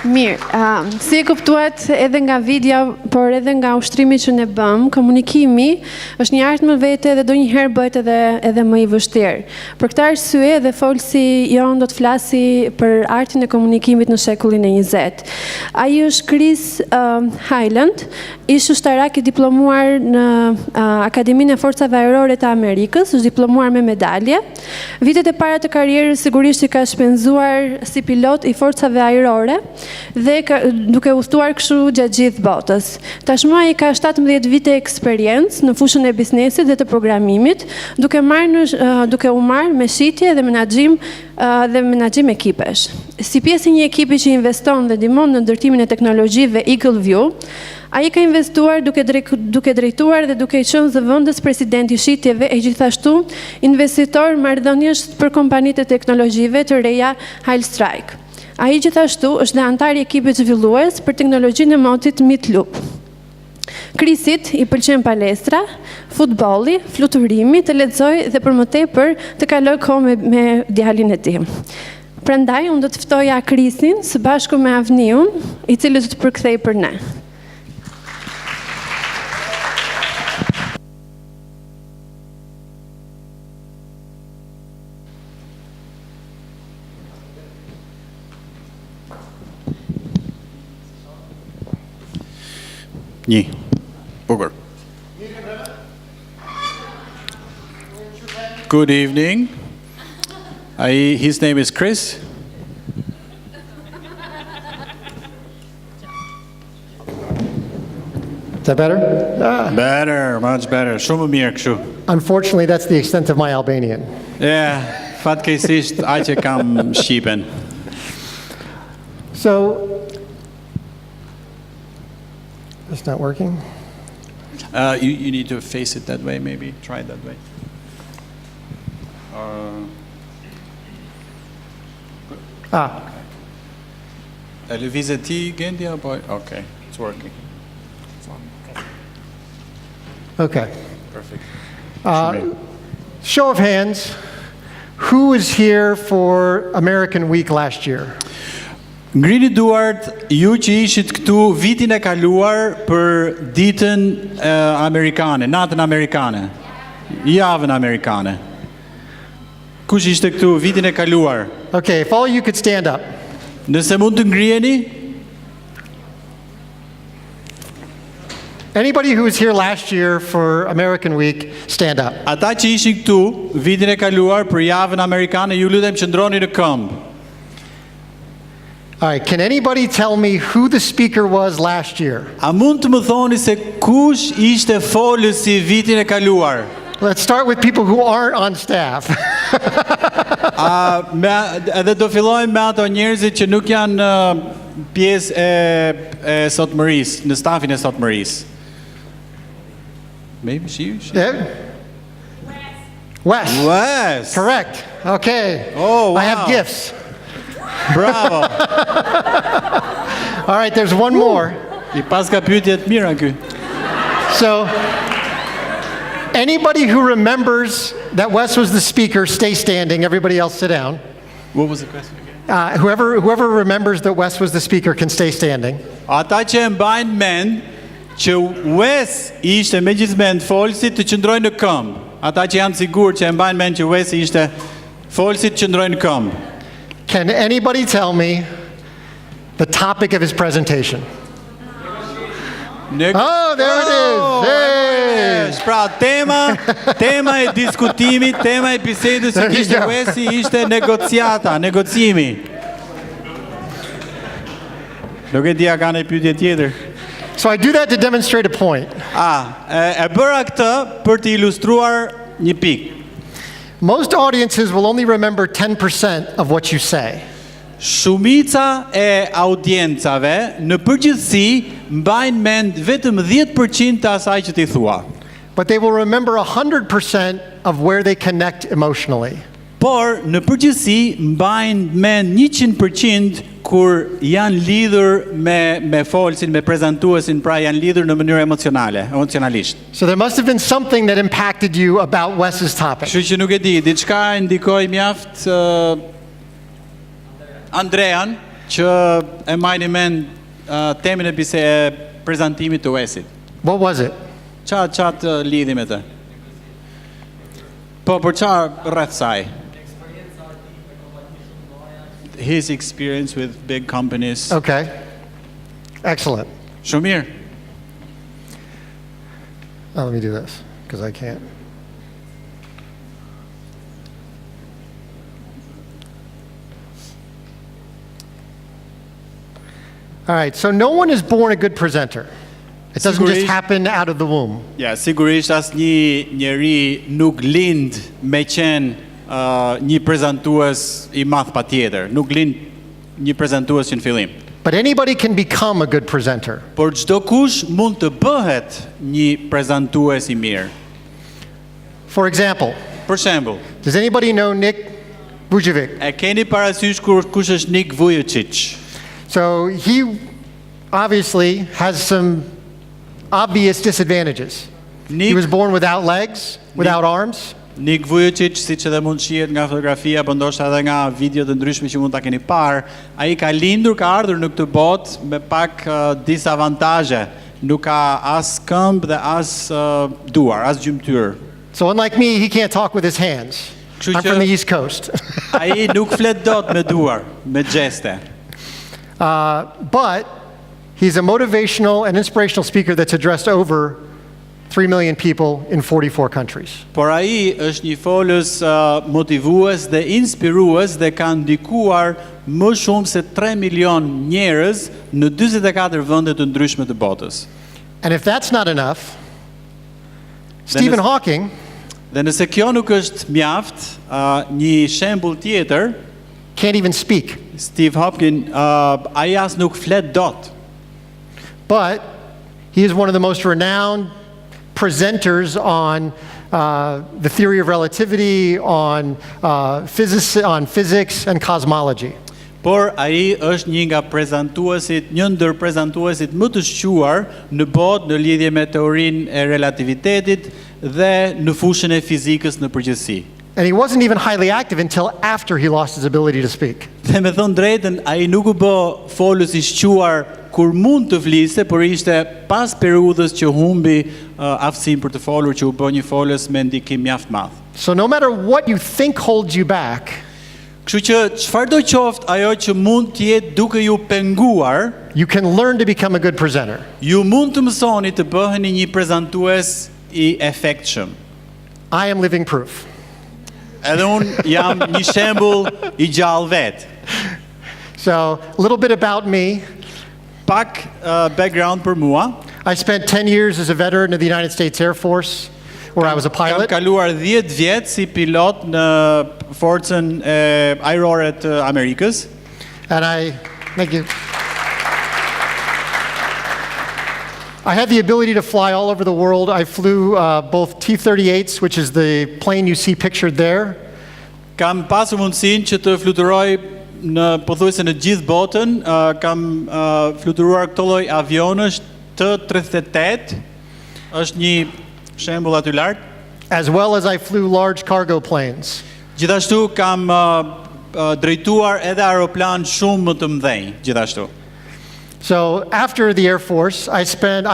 Mirë, si e kuptuat edhe nga video, por edhe nga ushtrimi që ne bëm, komunikimi është një art më vete dhe do njëherë bëhet edhe më i vështirë. Për këtë arsye edhe folësi jon do të flasi për artin e komunikimit në shekullin e 20. Ai është Chris Hyland, ish ushtarak i diplomuar në Akademinë e Forcave Ajrore të Amerikës, është diplomuar me medalje. Vitet e para të karrierës sigurisht i ka shpenzuar si pilot i Forcave Ajrore dhe duke udhëtuar kështu gjatë gjithë botës. Tashmë ai ka 17 vite eksperiencë në fushën e biznesit dhe të programimit, duke u marrë me shitje dhe menaxhim ekipesh. Si pjesë e një ekipi që investon dhe ndihmon në ndërtimin e teknologjive Eagle View, ai ka investuar duke drejtuar dhe duke qenë zëvendës presidenti i shitjeve e gjithashtu investitor marrëdhënies për kompanitë e teknologjive të reja Hyland. Ai gjithashtu është dhe antar i ekipit zhvillues për teknologjinë e motit Loop. Chrisit i pëlqen palestra, futbolli, fluturimi, të lexojë dhe për më tepër të kaloj kohë me djalin e tij. Prandaj unë do të ftoja Chrisin së bashku me Avniun, i cili do të përkthej për ne. Një, bukur. Good evening. His name is Chris. Is that better? Better, much better. Shumë më mirë kështu. Unfortunately, that's the extent of my Albanian. Yeah, fatkeqësisht aq e kam shqipen. So, it's not working? You need to face it that way, maybe. Try it that way. Lëvizje ti, Gendi, apo? Okay, it's working. Okay. Perfect. Show of hands, who was here for American Week last year? Ngrini duart ju që ishit këtu vitin e kaluar për ditën amerikane, natën amerikane, javën amerikane. Kush ishte këtu vitin e kaluar? Okay, if all you could stand up. Nëse mund të ngriheni? Anybody who was here last year for American Week, stand up. Ata që ishin këtu vitin e kaluar për javën amerikane, ju lutem qëndroni në këmbë. All right, can anybody tell me who the speaker was last year? A mund të më thoni se kush ishte folësi vitin e kaluar? Let's start with people who aren't on staff. Edhe do fillojmë me ato njerëzit që nuk janë pjesë e sotmërisë, në stafin e sotmërisë. Maybe she? Yeah. Wes. Wes. Correct. Okay. Oh, wow. I have gifts. Bravo. All right, there's one more. I pas ka pyetje të mira ky. So, anybody who remembers that Wes was the speaker, stay standing. Everybody else sit down. What was the question again? Whoever remembers that Wes was the speaker can stay standing. Ata që e mbajnë mend që Wes ishte megjithmend folësi të qëndrojnë në këmbë. Ata që janë sigurt që e mbajnë mend që Wes ishte folësi të qëndrojnë në këmbë. Can anybody tell me the topic of his presentation? Oh, there it is. Hey. Pra, tema e diskutimit, tema e bisedës që kishte Wesi ishte negociimi. Nuk e di a kanë pyetje tjetër. So I do that to demonstrate a point. E bëra këtë për të ilustruar një pikë. Most audiences will only remember 10% of what you say. Shumica e audiencave në përgjithësi mbajnë mend vetëm 10% të asaj që ti thua. But they will remember 100% of where they connect emotionally. Por në përgjithësi mbajnë mend 100% kur janë lidhur me folësin, me prezantuesin, pra janë lidhur në mënyrë emocionalisht. So there must have been something that impacted you about Wes's topic. Kështu që nuk e di, diçka ndikoi mjaft Andrean që e majni mend temën e prezantimit të US-it. What was it? Qatë lidhi me të? Po, për çfarë rreth saj? His experience with big companies. Okay. Excellent. Shumë mirë. Oh, let me do this, because I can't. All right, so no one is born a good presenter. It doesn't just happen out of the womb. Ja, sigurisht asnjë njeri nuk lind me qenë një prezantues I madh patjetër. Nuk lind një prezantues që në fillim. But anybody can become a good presenter. Por çdo kush mund të bëhet një prezantues I mirë. For example, Për shembull, does anybody know Nick Vujovic? e keni parasysh kush është Nick Vujicic? So he obviously has some obvious disadvantages. He was born without legs, without arms. Nick Vujicic, siç edhe mund shihet nga fotografia, apo ndoshta edhe nga videot të ndryshme që mund ta keni parë, ai ka lindur, ka ardhur në këtë botë me pak disavantazhe. Nuk ka as këmbë dhe as duar, as gjymtyr. So unlike me, he can't talk with his hands. I'm from the East Coast. Ai nuk flet dot me duar, me gjeste. But he's a motivational and inspirational speaker that's addressed over 3 million people in 44 countries. Por ai është një folës motivues dhe inspirues dhe ka ndikuar më shumë se 3 milion njerëz në 44 vende të ndryshme të botës. And if that's not enough, Stephen Hawking, dhe nëse kjo nuk është mjaft, një shembull tjetër, can't even speak. Steve Hopkins, ai as nuk flet dot. But he is one of the most renowned presenters on the theory of relativity, on physics and cosmology. Por ai është një ndër prezantuesit më të shquar në botë në lidhje me teorinë e relativitetit dhe në fushën e fizikës në përgjithësi. And he wasn't even highly active until after he lost his ability to speak. Dhe me thënë drejtën, ai nuk u bë folës I shquar kur mund të fliste, por ishte pas periudhës që humbi aftësinë për të folur, që u bë një folës me ndikim mjaft madh. So no matter what you think holds you back, kështu që çfarëdo qoftë ajo që mund të jetë duke ju penguar, you can learn to become a good presenter. Ju mund të mësoni të bëheni një prezantues I efektshëm. I am living proof. Edhe unë jam një shembull I gjallë vet. So, a little bit about me. Pak background për mua. I spent 10 years as a veteran of the United States Air Force, where I was a pilot. Kam kaluar 10 vjet si pilot në Forcën Ajrore të Amerikës. And thank you. I had the ability to fly all over the world. I flew both T-38s, which is the plane you see pictured there. Kam pasur mundësinë që të fluturoj në pothuajse në gjithë botën. Kam fluturuar këto lloj avionësh T-38. Është një shembull aty lart. As well as I flew large cargo planes. Gjithashtu kam drejtuar edhe aeroplan shumë më të mëdhenj, gjithashtu. So after the Air Force, I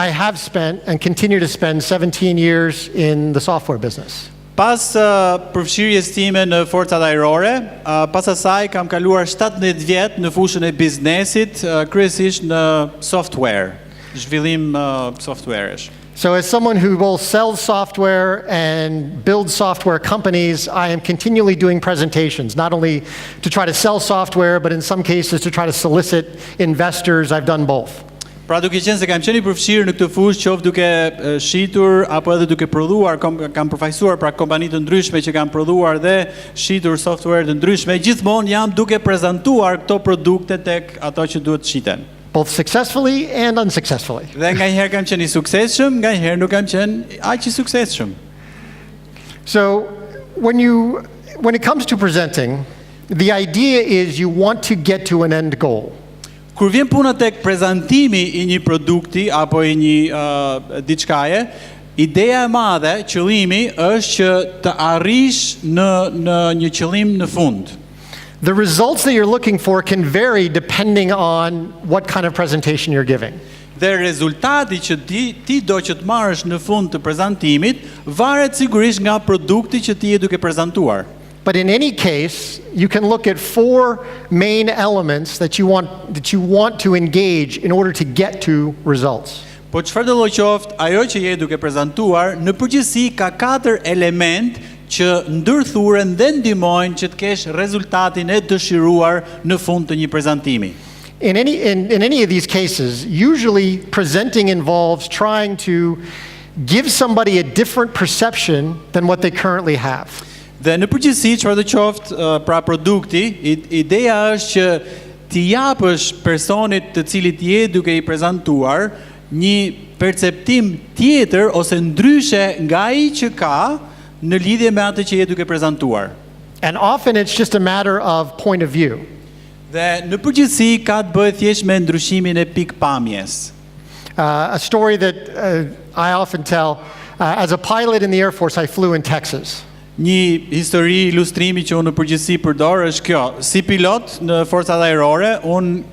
have spent and continue to spend 17 years in the software business. Pas përfshirjes time në forcat ajrore, pas asaj kam kaluar 17 vjet në fushën e biznesit, kryesisht në software, zhvillim softwaresh. So as someone who both sells software and builds software companies, I am continually doing presentations, not only to try to sell software, but in some cases to try to solicit investors. I've done both. Pra duke qenë se kam qenë I përfshirë në këtë fushë, qoftë duke shitur apo edhe duke prodhuar, kam përfaqësuar pra kompani të ndryshme që kanë prodhuar dhe shitur software të ndryshme, gjithmonë jam duke prezantuar këto produkte tek ato që duhet shiten. Both successfully and unsuccessfully. Dhe nganjëherë kam qenë I suksesshëm, nganjëherë nuk kam qenë aq I suksesshëm. So when it comes to presenting, the idea is you want to get to an end goal. Kur vjen puna tek prezantimi I një produkti apo I një diçkaje, ideja e madhe, qëllimi është që të arrish në një qëllim në fund. The results that you're looking for can vary depending on what kind of presentation you're giving. Dhe rezultati që ti do që të marrësh në fund të prezantimit varet sigurisht nga produkti që ti je duke prezantuar. But in any case, you can look at 4 main elements that you want to engage in order to get to results. Po çfarë do qoftë, ajo që je duke prezantuar, në përgjithësi ka 4 element që ndërthuren dhe ndihmojnë që të kesh rezultatin e dëshiruar në fund të një prezantimi. In any of these cases, usually presenting involves trying to give somebody a different perception than what they currently have. Dhe në përgjithësi, çfarë do qoftë pra produkti, ideja është që t'i japësh personit të cilit je duke i prezantuar një perceptim tjetër ose ndryshe nga ai që ka në lidhje me atë që je duke prezantuar. And often it's just a matter of point of view. Dhe në përgjithësi ka të bëjë thjesht me ndryshimin e pikpamjes. A story that I often tell, as a pilot in the Air Force, I flew in Texas. Një histori ilustrimi që unë në përgjithësi përdor është kjo. Si pilot në Forcat Ajrore, unë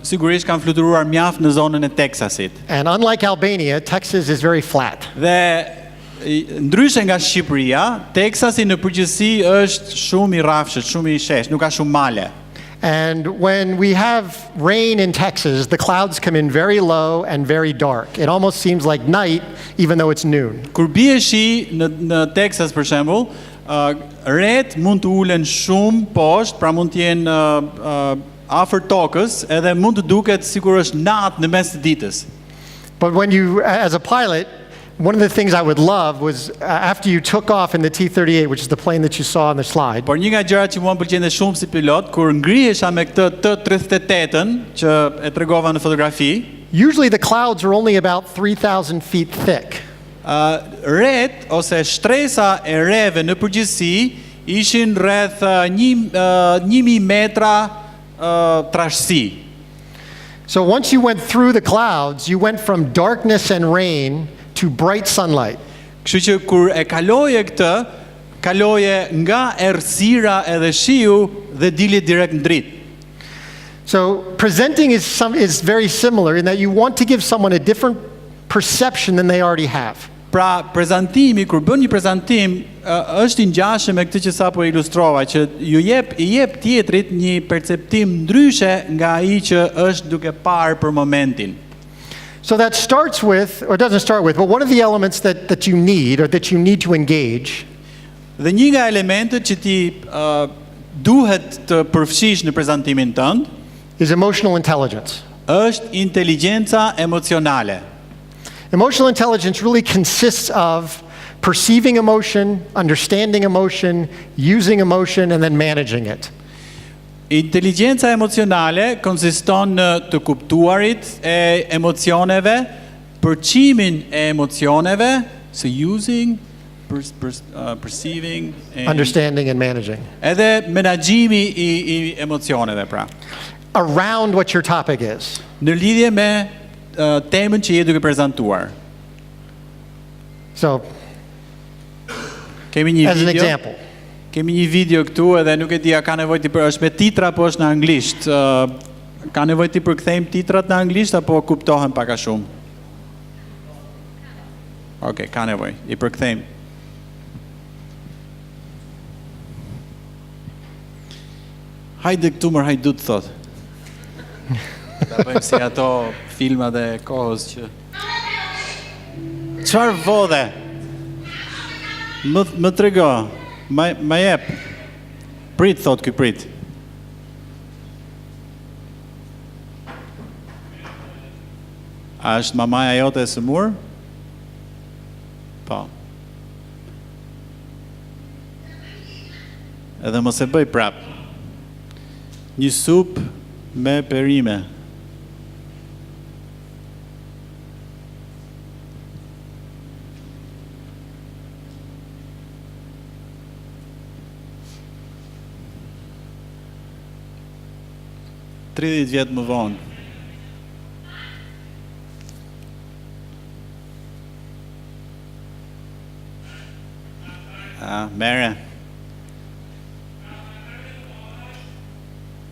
sigurisht kam fluturuar mjaft në zonën e Teksasit. And unlike Albania, Texas is very flat. Dhe ndryshe nga Shqipëria, Teksasi në përgjithësi është shumë i rrafshët, shumë i sheshtë, nuk ka shumë male. And when we have rain in Texas, the clouds come in very low and very dark. It almost seems like night, even though it's noon. Kur bie shi në Teksas për shembull, ret mund të ulen shumë poshtë, pra mund të jenë afër tokës, edhe mund të duket sikur është natë në mes të ditës. But when you, as a pilot, one of the things I would love was after you took off in the T-38, which is the plane that you saw on the slide. Por një nga gjërat që mua m'pëlqente shumë si pilot, kur ngrihesha me këtë T-38-ën që e tregova në fotografi, usually the clouds are only about 3,000 feet thick. Ret ose shtresa e reve në përgjithësi ishin rreth 1000 metra trashësi. So once you went through the clouds, you went from darkness and rain to bright sunlight. Kështu që kur e kaloje këtë, kaloje nga errësira edhe shiu dhe dile direkt në dritë. So presenting is very similar in that you want to give someone a different perception than they already have. Pra, prezantimi, kur bën një prezantim, është i ngjashëm me këtë që sapo ilustrova, që i jep tjetrit një perceptim ndryshe nga ai që është duke parë për momentin. So that starts with, or doesn't start with, but one of the elements that you need, or that you need to engage, dhe një nga elementet që ti duhet të përfshish në prezantimin tënd, is emotional intelligence. Është inteligjenca emocionale. Emotional intelligence really consists of perceiving emotion, understanding emotion, using emotion, and then managing it. Inteligjenca emocionale konsiston në të kuptuarit e emocioneve, përqimin e emocioneve, so using, perceiving, understanding and managing. Edhe menaxhimi i emocioneve pra. Around what your topic is. Në lidhje me temën që je duke prezantuar. So, kemi një as an video. example. Kemi një video këtu edhe nuk e di a ka nevojë ti për është me titra apo është në anglisht. Ka nevojë ti përkthejmë titrat në anglisht apo kuptohen pak a shumë? Okej, ka nevojë. I përkthejmë. Hajde këtu mër hajdut thot. Ta bëjmë si ato filmat e kohës që çfarë vodhe? Më trego. Ma jep. Prit, thot ky prit. A është mamaja jote e sëmur? Po. Edhe mos e bëj prap. Një sup me perime. Vjet më vonë. Mere.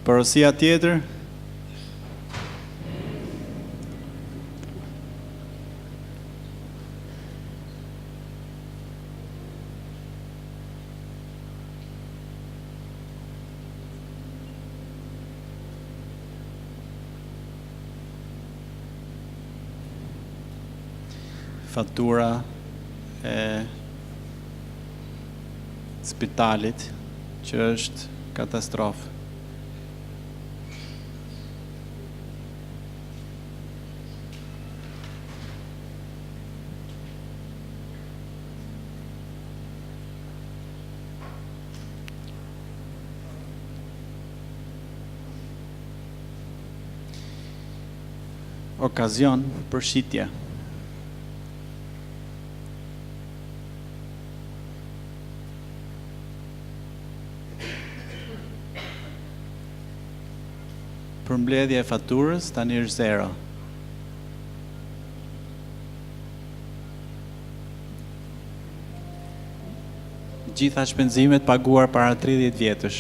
Porosia tjetër? Fatura e spitalit që është katastrofë. Okazion për shitje. Përmbledhja e faturës tani është 0. Gjitha shpenzimet paguar para 30 vjetësh.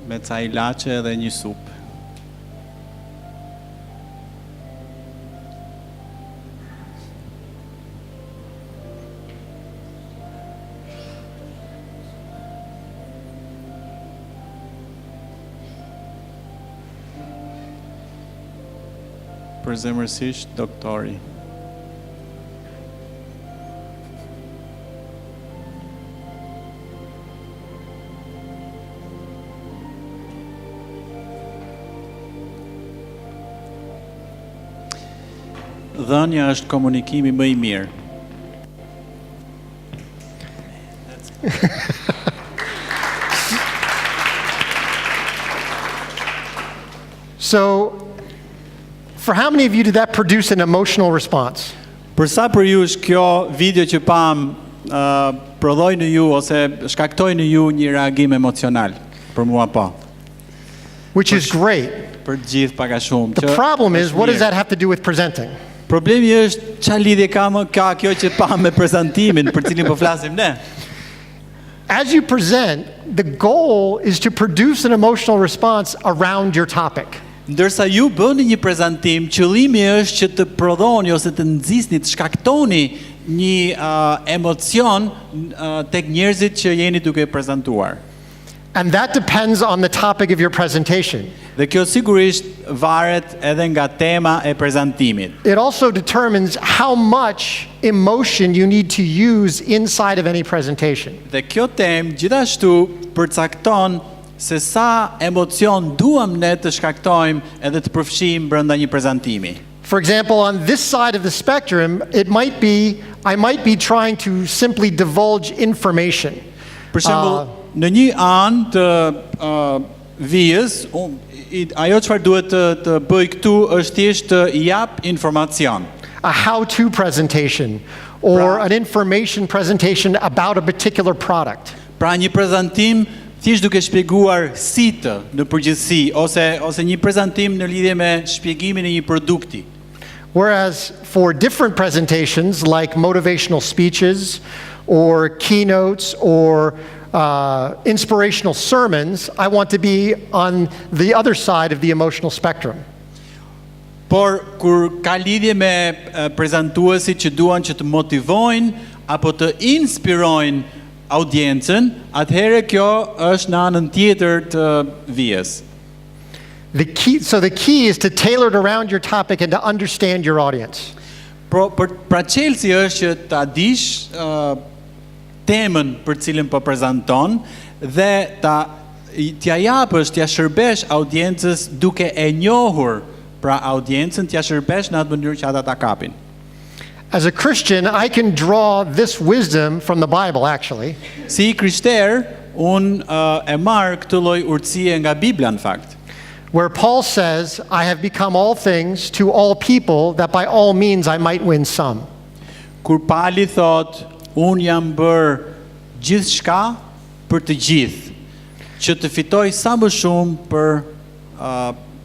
Me ca ilaçe dhe një supë. Përzemërsisht doktori. Dhënia është komunikimi më i mirë. So, for how many of you did that produce an emotional response? Për sa për ju është kjo video që pam prodhoi në ju ose shkaktoi në ju një reagim emocional? Për mua po. Which is great. Për gjithë pak a shumë. The problem is, what does that have to do with presenting? Problemi është çfarë lidhje ka kjo që pam me prezantimin për cilin po flasim ne? As you present, the goal is to produce an emotional response around your topic. Ndërsa ju bëni një prezantim, qëllimi është që të prodhoni ose të nxisni, të shkaktoni një emocion tek njerëzit që jeni duke prezantuar. And that depends on the topic of your presentation. Dhe kjo sigurisht varet edhe nga tema e prezantimit. It also determines how much emotion you need to use inside of any presentation. Dhe kjo temë gjithashtu përcakton se sa emocion duam ne të shkaktojmë edhe të përfshijmë brenda një prezantimi. For example, on this side of the spectrum, I might be trying to simply divulge information. Për shembull, në një anë të vijës, ajo çfarë duhet të bëj këtu është thjesht të jap informacion. A how-to presentation or an information presentation about a particular product. Pra një prezantim thjesht duke shpjeguar si të në përgjithësi ose një prezantim në lidhje me shpjegimin e një produkti. Whereas for different presentations like motivational speeches or keynotes or inspirational sermons, I want to be on the other side of the emotional spectrum. Por kur ka lidhje me prezantuesit që duan që të motivojnë apo të inspirojnë audiencën, atëherë kjo është në anën tjetër të vijës. So the key is to tailor it around your topic and to understand your audience. Pra çelësi është që ta dish temën për cilën po prezanton dhe t'ja japësh, t'ja shërbesh audiencës duke e njohur pra audiencën, t'ja shërbesh në atë mënyrë që ata ta kapin. As a Christian, I can draw this wisdom from the Bible, actually. Si krishter, e marr këtë lloj urtësie nga Bibla në fakt. Where Paul says, I have become all things to all people that by all means I might win some. Kur Pali thot, unë jam bërë gjithçka për të gjithë, që të fitoj sa më shumë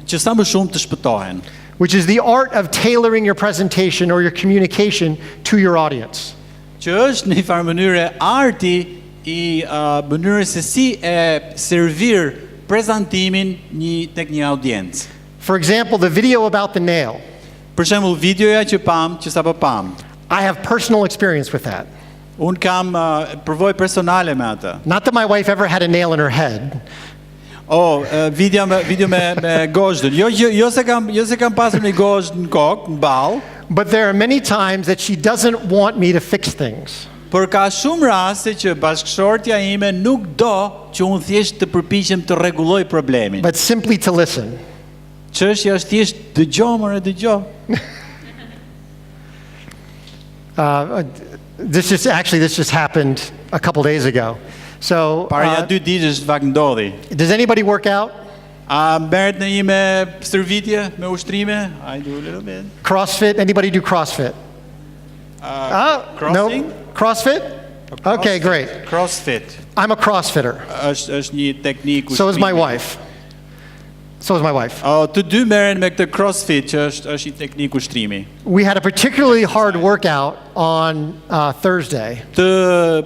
që sa më shumë të shpëtohen. Which is the art of tailoring your presentation or your communication to your audience. Që është në një farë mënyrë arti i mënyrës se si e servir prezantimin tek një audiencë. For example, the video about the nail. Për shembull, videoja që sapo pam. I have personal experience with that. Un kam përvojë personale me atë. Not that my wife ever had a nail in her head. Video me gozhdën. Jo se kam pasur një gozhd në kokë, në ball. But there are many times that she doesn't want me to fix things. Por ka shumë raste që bashkëshortja ime nuk do që unë thjesht të përpiqem të rregulloj problemin. But simply to listen. Çështja është thjesht dëgjoj. This just happened a couple days ago. So, Para 2 ditësh vak ndodhi. does anybody work out? A merret në një me stërvitje, me ushtrime? I do a little bit. CrossFit? Anybody do CrossFit? Crossing? No? CrossFit? Okay, great. CrossFit. I'm a CrossFitter. Është një teknikë ushtrimi. So is my wife. Të dy merren me këtë CrossFit që është një teknikë ushtrimi. We had a particularly hard workout on Thursday. Të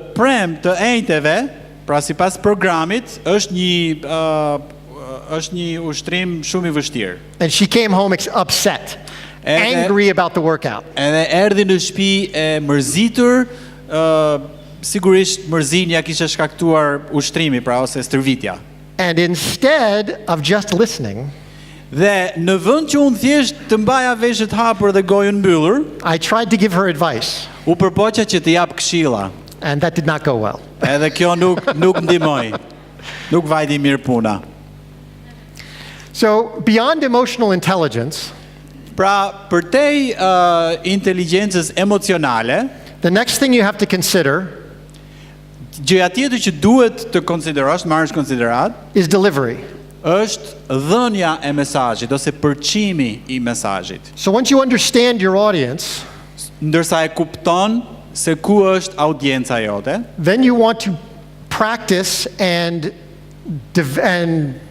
të enjteve, pra sipas programit, është një ushtrim shumë i vështirë. And she came home upset, angry about the workout. Edhe erdhi në shtëpi e mërzitur, sigurisht mërzin ja kishte shkaktuar ushtrimi, pra ose stërvitja. And instead of just listening, dhe në vend që unë thjesht të mbaja veshët hapur dhe gojën mbyllur, I tried to give her advice. U përpoqja që të jap këshilla. And that did not go well. Edhe kjo nuk ndihmoi. Nuk vajti mirë puna. So, beyond emotional intelligence, pra përtej inteligjencës emocionale, the next thing you have to consider gjëja tjetër që duhet të konsiderosh, marrësh konsiderat, is delivery. Është dhënia e mesazhit ose përçimi i mesazhit. So once you understand your audience, ndërsa e kupton se ku është audienca jote, then you want to practice and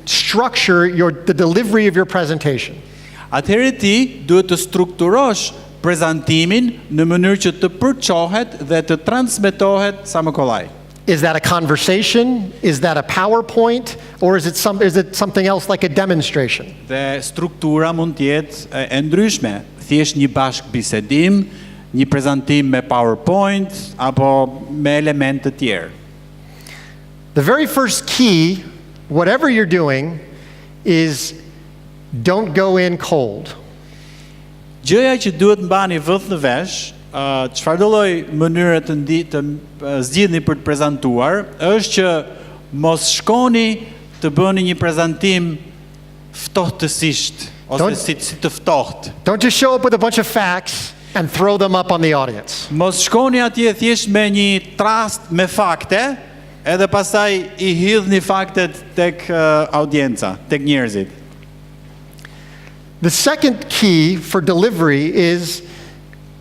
structure the delivery of your presentation. Atëherë ti duhet të strukturosh prezantimin në mënyrë që të përçohet dhe të transmetohet sa më kollaj. Is that a conversation? Is that a PowerPoint? Or is it something else like a demonstration? Dhe struktura mund të jetë e ndryshme, thjesht një bashkë bisedim, një prezantim me PowerPoint apo me elemente të tjerë. The very first key, whatever you're doing, is don't go in cold. Gjëja që duhet mbani vëth në vesh, çfarë do lloj mënyre të zgjidhni për të prezantuar, është që mos shkoni të bëni një prezantim ftohtësisht ose si të ftohtë. Don't just show up with a bunch of facts and throw them up on the audience. Mos shkoni atje thjesht me një trast me fakte, edhe pastaj I hidhni faktet tek audienca, tek njerëzit. The second key for delivery is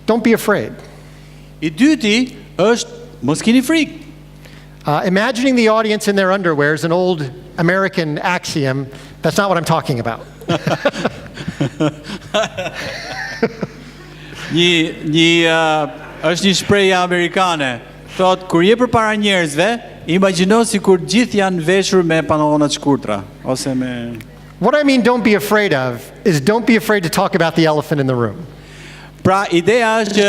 don't be afraid. I dyti është mos keni frikë. Imagining the audience in their underwear is an old American axiom. That's not what I'm talking about. Është një shprehje amerikane. Thot, kur je përpara njerëzve, imagjino sikur gjithë janë veshur me pantallona të shkurtra ose me. What I mean don't be afraid of is don't be afraid to talk about the elephant in the room. Pra ideja është që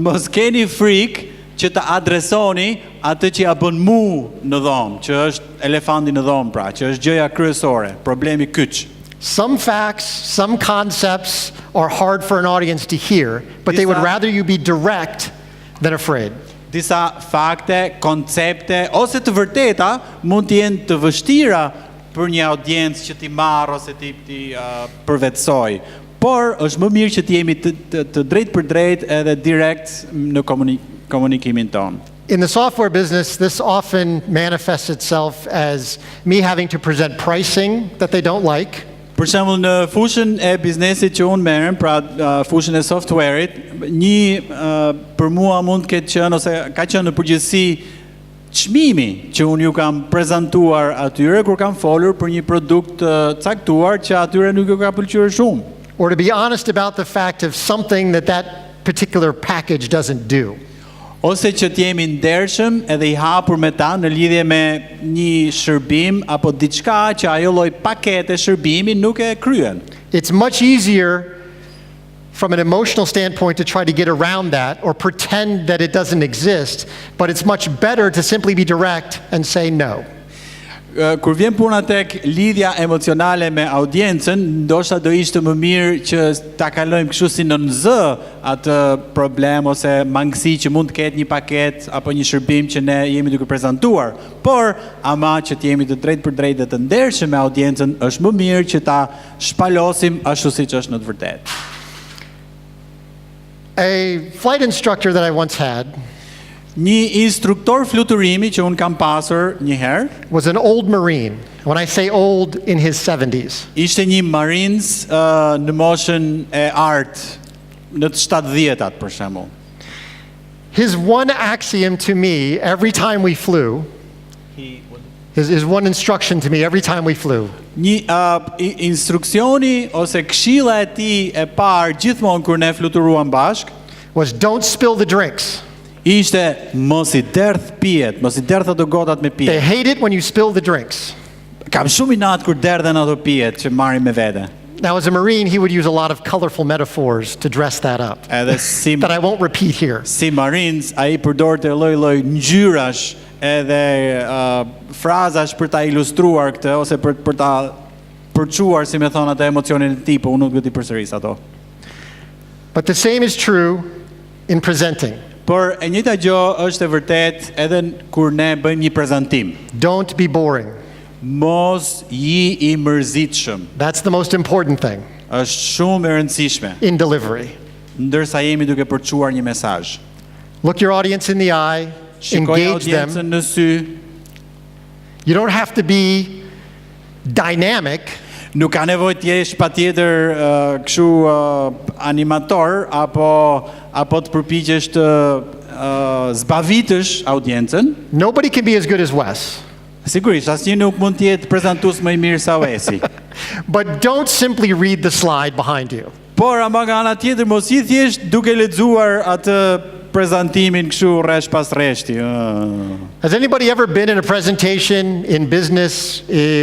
mos keni frikë që të adresoni atë që ja bën mu në dhomë, që është elefanti në dhomë, pra, që është gjëja kryesore, problemi kyç. Some facts, some concepts are hard for an audience to hear, but they would rather you be direct than afraid. Disa fakte, koncepte ose të vërteta mund të jenë të vështira për një audiencë që ti marr ose ti përvetsoj. Por është më mirë që të jemi të drejt për drejt edhe direkt në komunikimin ton. In the software business, this often manifests itself as me having to present pricing that they don't like. Për shembull në fushën e biznesit që unë merrem, pra fushën e software-it, për mua mund të ketë qenë ose ka qenë në përgjithësi çmimi që unë ju kam prezantuar atyre kur kam folur për një produkt caktuar që atyre nuk ju ka pëlqyer shumë. Or to be honest about the fact of something that particular package doesn't do. ose që të jemi ndershëm edhe I hapur me ta në lidhje me një shërbim apo diçka që ajo lloj pakete shërbimi nuk e kryen. It's much easier from an emotional standpoint to try to get around that or pretend that it doesn't exist, but it's much better to simply be direct and say no. Kur vjen puna tek lidhja emocionale me audiencën, ndoshta do ishte më mirë që ta kalojmë kështu si në zë atë problem ose mangësi që mund të ketë një paket apo një shërbim që ne jemi duke prezantuar, por ama që të jemi të drejtë për drejtë dhe të ndershëm me audiencën, është më mirë që ta shpalosim ashtu siç është në të vërtetë. A flight instructor that I once had Një instruktor fluturimi që un kam pasur një herë was an old Marine. When I say old, in his 70s. Ishte një marines në moshën e Arti, në të 70-tat për shembull. His one axiom to me every time we flew, his one instruction to me every time we flew, Një instruksioni ose këshilla e tij e parë gjithmonë kur ne fluturuam bashk was don't spill the drinks. ishte mos I derdh pijet, mos I derdh ato gotat me They pijet. hate it when you spill the drinks. Kam shumë inat kur derdhen ato pijet që marrim me vete. Now, as a Marine, he would use a lot of colorful metaphors to dress that up Edhe si that I won't repeat here. si marines ai përdorte lloj-lloj ngjyrash edhe frazash për ta ilustruar këtë ose për ta përçuar, si më thon, atë emocionin e tij, po unë nuk do t'i përsëris ato. But the same is true in presenting. Por e njëjta gjë është e vërtet edhe kur ne bëjmë një prezantim. Don't be boring. Mos I mërzitshëm. That's the most important thing Është shumë e rëndësishme in delivery. ndërsa jemi duke përçuar një mesazh. Look your audience in the eye, Shikoj engage them. audiencën në sy. You don't have to be dynamic, Nuk ka nevojë të jesh patjetër kështu animator apo të përpiqesh të zbavitësh audiencën. nobody can be as good as Wes. Sigurisht, asnjë nuk mund të jetë prezantues më I mirë sa Wesi. But don't simply read the slide behind you. Por ama nga ana tjetër mos I thjesht duke lexuar atë prezantimin kështu rresh pas rreshti. Has anybody ever been in a presentation in business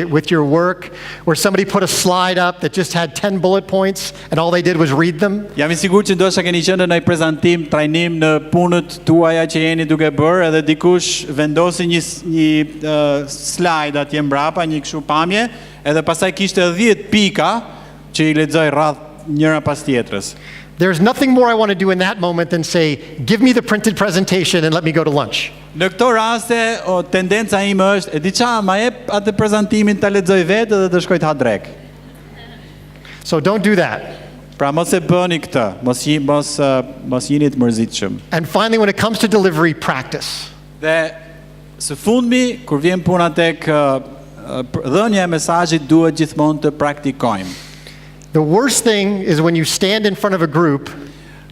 with your work where somebody put a slide up that just had 10 bullet points and all they did was read them? Jam I sigurt që ndoshta keni qenë në një prezantim, trajnim në punët tuaja që jeni duke bërë edhe dikush vendosi një slide atje mbrapa, një kështu pamje, edhe pastaj kishte 10 pika që I lexoi radh njëra pas tjetrës. There's nothing more I want to do in that moment than say, give me the printed presentation and let me go to lunch. Në këto raste, tendenca ime është, e di qa, ma jep atë prezantimin ta lexoj vetë dhe të shkoj të ha drek. So don't do that. Pra mos e bëni këtë, mos jeni të mërzitshëm. And finally, when it comes to delivery, practice. Dhe së fundmi, kur vjen puna tek dhënia e mesazhit, duhet gjithmonë të praktikojmë. The worst thing is when you stand in front of a group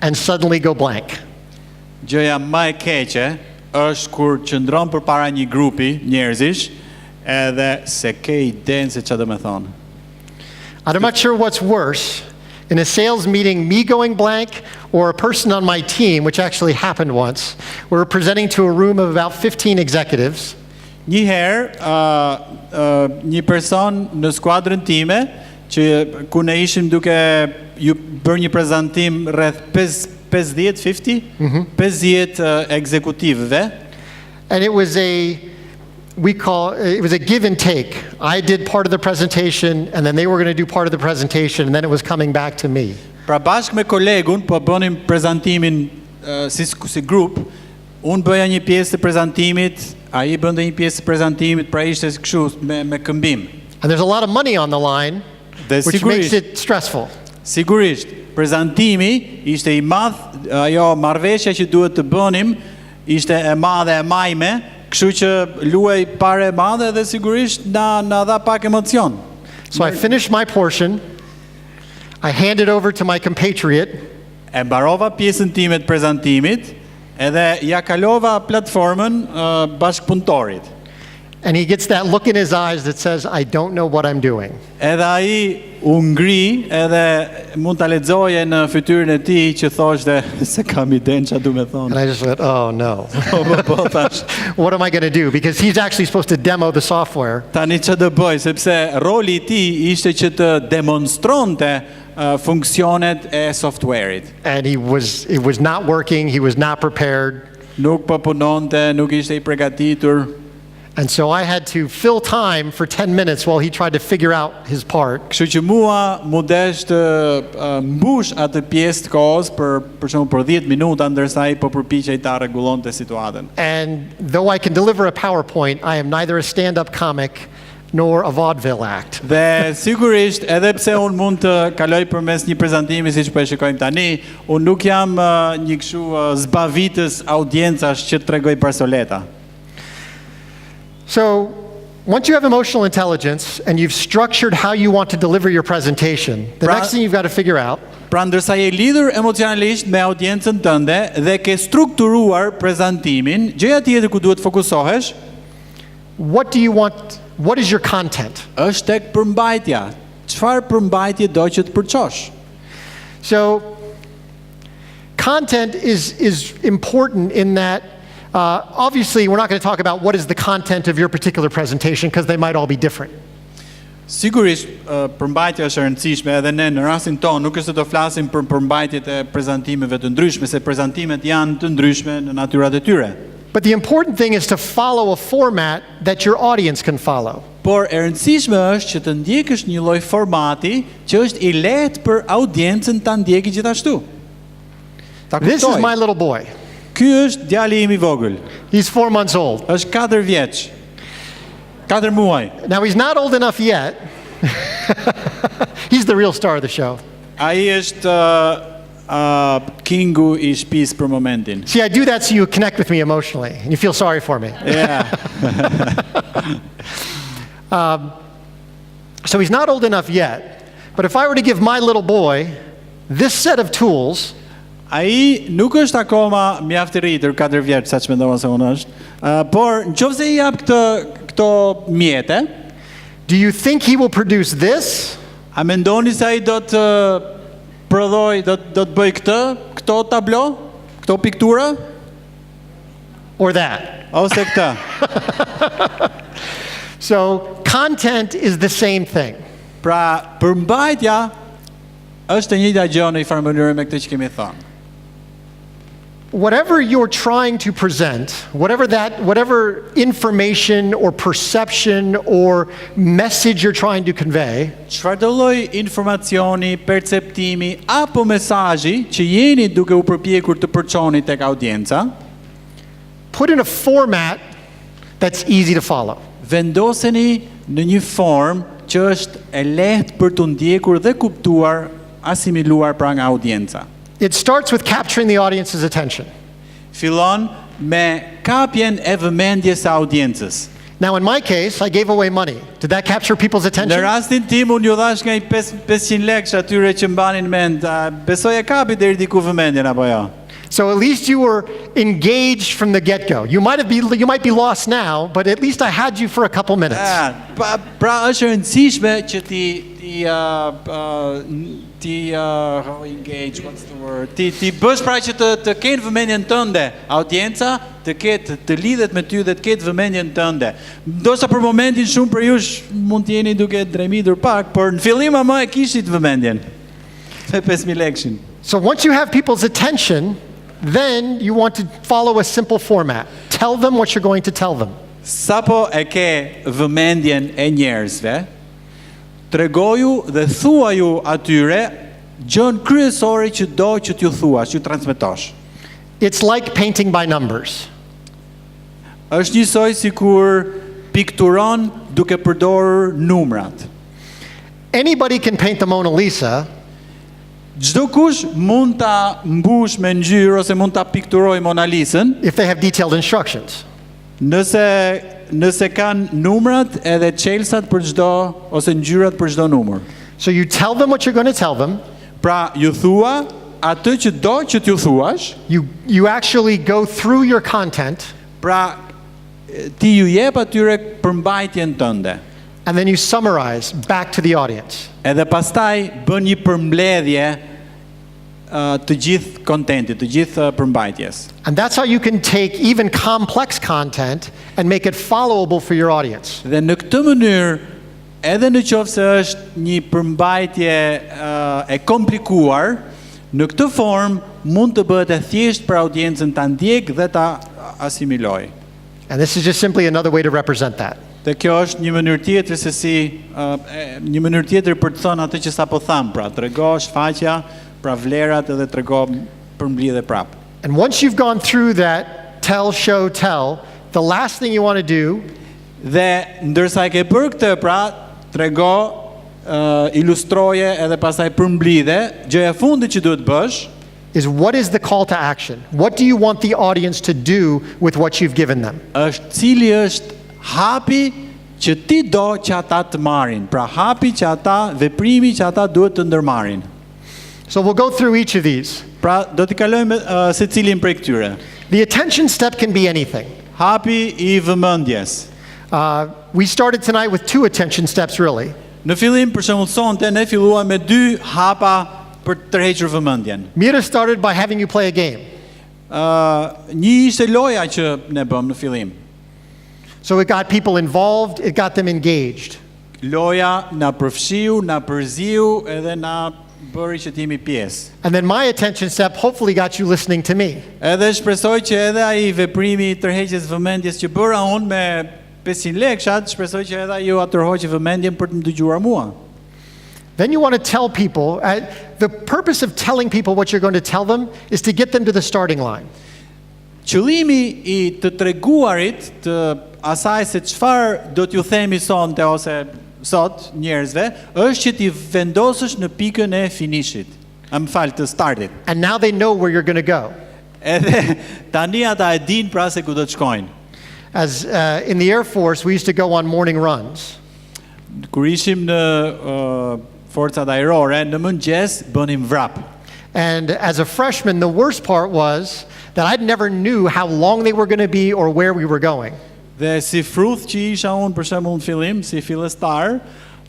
and suddenly go blank. Gjëja më e keqe është kur qëndron përpara një grupi njerëzish edhe se ke idenë se çfarë do të thonë. I'm not sure what's worse, in a sales meeting, me going blank, or a person on my team, which actually happened once. We were presenting to a room of about 15 executives. Një herë, një person në skuadrën time, që ku ne ishim duke ju bërë një prezantim rreth 50 ekzekutivëve. And it was a give and take. I did part of the presentation, and then they were going to do part of the presentation, and then it was coming back to me. Pra bashkë me kolegun po bënim prezantimin si grup. Unë bëja një pjesë të prezantimit, ai bënte një pjesë të prezantimit, pra ishte kështu me këmbim. And there's a lot of money on the line, which makes it stressful. Sigurisht, prezantimi ishte I madh, ajo marrëveshja që duhet të bënim ishte e madhe e majme, kështu që luaj parë e madhe dhe sigurisht na dha pak emocion. So I finished my portion. I handed over to my compatriot. E mbarova pjesën time të prezantimit, edhe ja kalova platformën bashkëpunëtorit. And he gets that look in his eyes that says, I don't know what I'm doing. Edhe ai u ngri, edhe mund ta lexoje në fytyrën e tij që thoshte se kam idenë çfarë duhet të And thonë. I just went, oh no. Po thash, What am I going to do? Because he's actually supposed to demo the software. tani çfarë do bëj, sepse roli i tij ishte që të demonstronte funksionet e softwarit. And it was not working. He was not prepared. Nuk po punonte, nuk ishte I përgatitur. And so I had to fill time for 10 minutes while he tried to figure out his part. Kështu që mua mu desh të mbush atë pjesë të kohës për shembull për 10 minuta ndërsa ai po përpiqej ta rregullonte situatën. And though I can deliver a PowerPoint, I am neither a stand-up comic nor a vaudeville act. Dhe sigurisht edhe pse unë mund të kaloj përmes një prezantimi siç po e shikojmë tani, unë nuk jam një kështu zbavitës audiencash që tregoj barsoleta. So, once you have emotional intelligence and you've structured how you want to deliver your presentation, the next thing you've got to figure out Pra ndërsa je lidhur emocionalisht me audiencën tënde dhe ke strukturuar prezantimin, gjëja tjetër ku duhet fokusohesh what is your content? është tek përmbajtja. Çfarë përmbajtje do që të përçosh? So, content is important in that obviously we're not going to talk about what is the content of your particular presentation because they might all be different. Sigurisht, përmbajtja është e rëndësishme edhe ne në rastin tonë nuk është se do flasim për përmbajtjet e prezantimeve të ndryshme, se prezantimet janë të ndryshme në natyrat e tyre. But the important thing is to follow a format that your audience can follow. Por e rëndësishme është që të ndjekësh një lloj formati që është I lehtë për audiencën ta ndjekë gjithashtu. Ta This is kuptoj. my little boy. Ky është djali im I vogël. He's 4 months old. Është 4 vjeç. 4 muaj. Now he's not old enough yet. He's the real star of the show. Ai është kingu I shtëpisë për momentin. See, I do that so you connect with me emotionally and you feel sorry for me. Yeah. So he's not old enough yet, but if I were to give my little boy this set of tools, Ai nuk është akoma mjaft I rritur 4 vjeç, saç mendova se unë është. Por nëse I jap këto mjete, do you think he will produce this? a mendoni se ai do të prodhoj, do të bëj këto tablo, këto piktura Or that? ose këtë? So, content is the same thing. Pra, përmbajtja është e njëjta gjë në një farë mënyrë me këtë që kemi thënë. Whatever you're trying to present, whatever information or perception or message you're trying to convey, Çfarëdo lloj informacioni, perceptimi apo mesazhi që jeni duke u përpjekur të përçoni tek audienca, put in a format that's easy to follow. vendoseni në një formë që është e lehtë për të ndjekur dhe kuptuar, asimiluar pra nga audienca. It starts with capturing the audience's attention. Fillon me kapjen e vëmendjes së audiencës. Now, in my case, I gave away money. Did that capture people's Në attention? rastin tim unë ju dhash nga 500 lekë atyre që mbanin mend, besoj e kapi deri diku vëmendjen apo jo. So at least you were engaged from the get-go. You might be lost now, but at least I had you for a couple minutes. Pra është e rëndësishme që how engage, what's the word? Ti bësh pra që të kenë vëmendjen tënde, audienca të lidhet me ty dhe të ketë vëmendjen tënde. Ndoshta për momentin shumë për jush mund të jeni duke dremitur pak, por në fillim ama e kishit vëmendjen. Me 5.000 lekshin. So once you have people's attention, then you want to follow a simple format. Tell them what you're going to tell them. Sapo e ke vëmendjen e njerëzve, tregoju dhe thuaju atyre gjën kryesore që do që t'ju thuash, që transmetosh. It's like painting by numbers. Është njësoj sikur pikturon duke përdorur numrat. Anybody can paint the Mona Lisa, Çdo kush mund ta mbush me ngjyrë ose mund ta pikturoj Mona Lisën, if they have detailed instructions. nëse kanë numrat edhe çelsat për çdo ose ngjyrat për çdo numër. So you tell them what you're going to tell them. Pra ju thua atë që do që t'ju thuash. You actually go through your content. Pra ti ju jep atyre përmbajtjen tënde. And then you summarize back to the audience. Edhe pastaj bën një përmbledhje të gjithë kontentit, të gjithë përmbajtjes. And that's how you can take even complex content and make it followable for your audience. Dhe në këtë mënyrë, edhe në qoftë se është një përmbajtje e komplikuar, në këtë formë mund të bëhet e thjeshtë për audiencën ta ndjekë dhe ta asimilojë. And this is just simply another way to represent that. Dhe kjo është një mënyrë tjetër se si një mënyrë tjetër për të thënë atë që sapo tham, pra trego shfaqja, pra vlerat edhe trego përmbledhje prapë. And once you've gone through that tell, show, tell, the last thing you want to do Dhe ndërsa e ke bërë këtë, pra trego, ilustroje edhe pastaj përmbledhe, gjëja e fundit që duhet bësh is what is the call to action? What do you want the audience to do with what you've given them? është cili është hapi që ti do që ata të marrin, pra hapi që ata, veprimi që ata duhet të ndërmarrin. So we'll go through each of these. Pra do t'i kalojmë secilin prej këtyre. The attention step can be anything. Hapi I vëmendjes. We started tonight with 2 attention steps really. Në fillim për shembull sonte ne filluam me 2 hapa për të tërhequr vëmendjen. Mira started by having you play a game. Një ishte loja që ne bëm në fillim. So it got people involved, it got them engaged. Loja na përfshiu, na përziu edhe na bëri që t'jemi pjesë. And then my attention step hopefully got you listening to me. Edhe shpresoj që edhe ai veprimi I tërheqjes vëmendjes që bëra unë me 500 lekshat, shpresoj që edhe ju atërhoqë vëmendjen për të më dëgjuar mua. Then you want to tell people, the purpose of telling people what you're going to tell them is to get them to the starting line. Qëllimi I të treguarit të asaj se çfarë do t'ju themi sonte ose sot njerëzve, është që ti vendosësh në pikën e finishit. Të startit. And now they know where you're going to go. Edhe tani ata e din pra se ku do të shkojnë. As in the Air Force, we used to go on morning runs. Kur ishim në forcat ajrore, në mëngjes bënim vrap. And as a freshman, the worst part was that I never knew how long they were going to be or where we were going. Dhe si fruth që isha unë për shembull në fillim, si fillestar,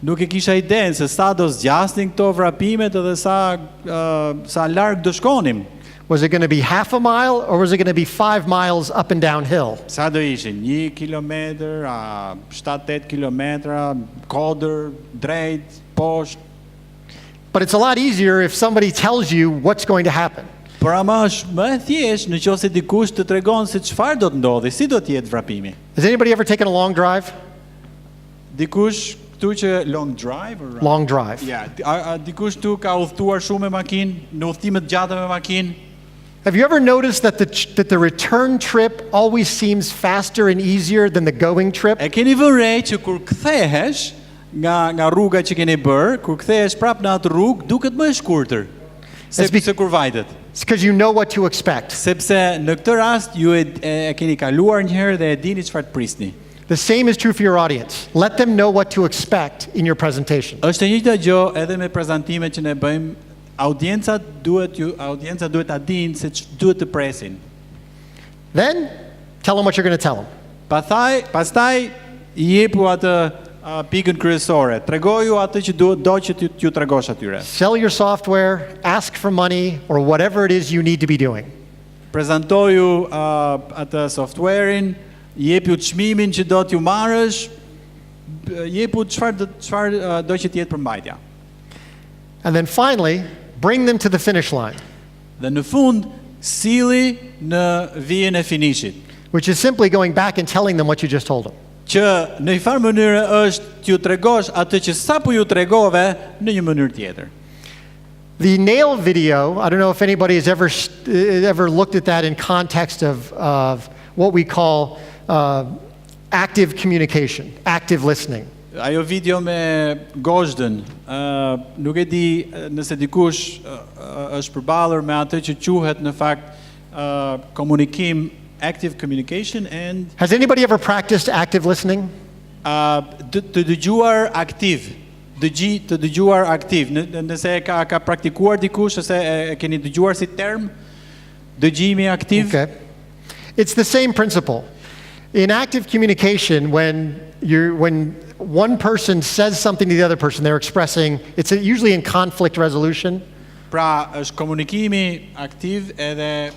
nuk e kisha idenë se sa do zgjasnin këto vrapimet edhe sa larg do shkonim. Was it going to be half a mile or was it going to be 5 miles up and down hill? Sa do ishin? 1 kilometër, 7-8 kilometra, kodër, drejt, poshtë. But it's a lot easier if somebody tells you what's going to happen. Por ama është më e thjeshtë nëse dikush të tregon se çfarë do të ndodhi, si do të jetë vrapimi. Has anybody ever taken a long drive? Dikush këtu që long drive or Long drive. Yeah, dikush këtu ka udhëtuar shumë me makinë, në udhëtime të gjata me makinë. Have you ever noticed that the return trip always seems faster and easier than the going trip? E keni vënë re që kur kthehesh nga rruga që keni bërë, kur kthehesh prapë në atë rrugë, duket më e shkurtër. Sepse kur vajtet. It's because you know what to expect. Sepse në këtë rast ju e keni kaluar një herë dhe e dini çfarë të prisni. The same is true for your audience. Let them know what to expect in your presentation. Është e njëjta gjë edhe me prezantimet që ne bëjmë. Audienca duhet ta dinë se duhet të presin. Then tell them what you're going to tell them. Pastaj I jepu atë pikën kryesore. Tregoju atë që do që t'ju tregosh atyre. Sell your software, ask for money, or whatever it is you need to be doing. Prezantoju atë softwarein, jepu çmimin që do t'ju marrësh, jepu çfarë do që t'jetë përmbajtja. And then finally, bring them to the finish line. Dhe në fund, sili në vijën e finishit. Which is simply going back and telling them what you just told them. Që në një farë mënyrë është t'ju tregosh atë që sapo ju tregove në një mënyrë tjetër. The nail video, I don't know if anybody has ever looked at that in context of what we call active communication, active listening. Ajo video me gozhdën, nuk e di nëse dikush është përballur me atë që quhet në fakt komunikim, active communication and Has anybody ever practiced active listening? Të dëgjuar aktiv. Të dëgjuar aktiv. Nëse ka praktikuar dikush ose e keni dëgjuar si term dëgjimi aktiv. Okay. It's the same principle. In active communication, when one person says something to the other person, they're expressing, it's usually in conflict resolution. Pra, është komunikimi aktiv edhe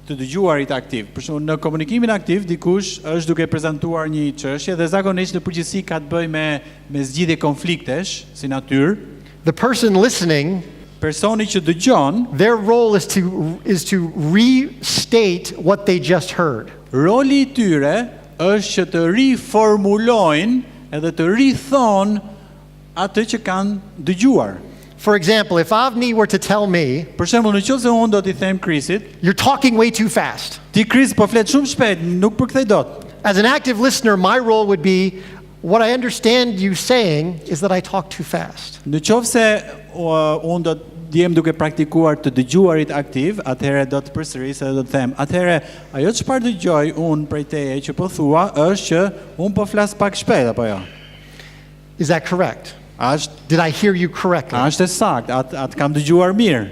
të dëgjuarit aktiv. Për shembull, në komunikimin aktiv dikush është duke prezantuar një çështje dhe zakonisht në përgjithësi ka të bëjë me zgjidhje konfliktesh si natyrë. The person listening, personi që dëgjon, their role is to restate what they just heard. Roli I tyre është që të riformulojnë edhe të rithon atë që kanë dëgjuar. For example, if Avni were to tell me, për shembull, nëse unë do t'i them Krisit, you're talking way too fast. Ti Kris po flet shumë shpejt, nuk përkthej dot. As an active listener, my role would be, what I understand you saying is that I talk too fast. Nëse unë do të jem duke praktikuar të dëgjuarit aktiv, atëherë do të përsëris edhe do të them, atëherë ajo çfarë dëgjoj unë prej teje që po thua është që unë po flas pak shpejt apo jo? Is that correct? Did I hear you correctly? Është sakt, atë kam dëgjuar mirë.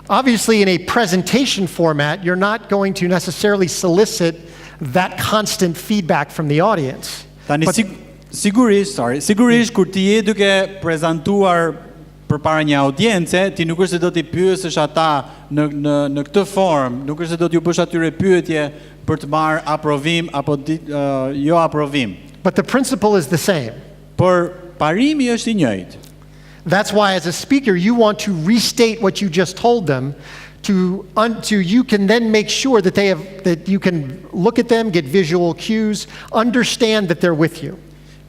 Obviously, in a presentation format, you're not going to necessarily solicit that constant feedback from the audience. Tani sigurisht kur ti je duke prezantuar përpara një audiencë, ti nuk është se do t'i pyesësh ata në këtë formë, nuk është se do t'ju bësh atyre pyetje për të marrë aprovim apo jo aprovim. But the principle is the same. Por parimi është I njëjtë. That's why as a speaker you want to restate what you just told them to you can then make sure that that you can look at them, get visual cues, understand that they're with you.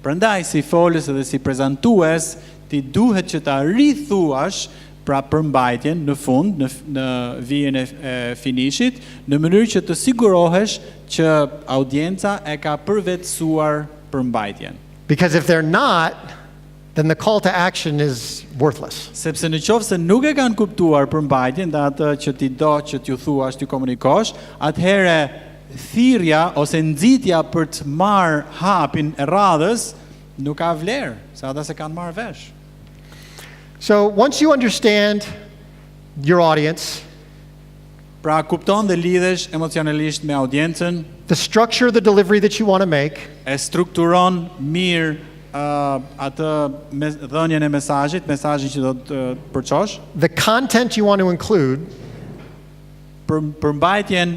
Prandaj si folës edhe si prezantues, ti duhet që ta rithuash pra përmbajtjen në fund, në vijën e finishit, në mënyrë që të sigurohesh që audienca e ka përvetësuar përmbajtjen. Because if they're not, then the call to action is worthless. Sepse nëse nuk e kanë kuptuar përmbajtjen dhe atë që ti do që t'ju thuash, t'ju komunikosh, atëherë thirrja ose nxitja për të marrë hapin e radhës nuk ka vlerë, se ata se kanë marrë vesh. So once you understand your audience, pra kupton dhe lidhesh emocionalisht me audiencën, the structure of the delivery that you want to make, e strukturon mirë atë dhënien e mesazhit që do të përçosh, the content you want to include, përmbajtjen,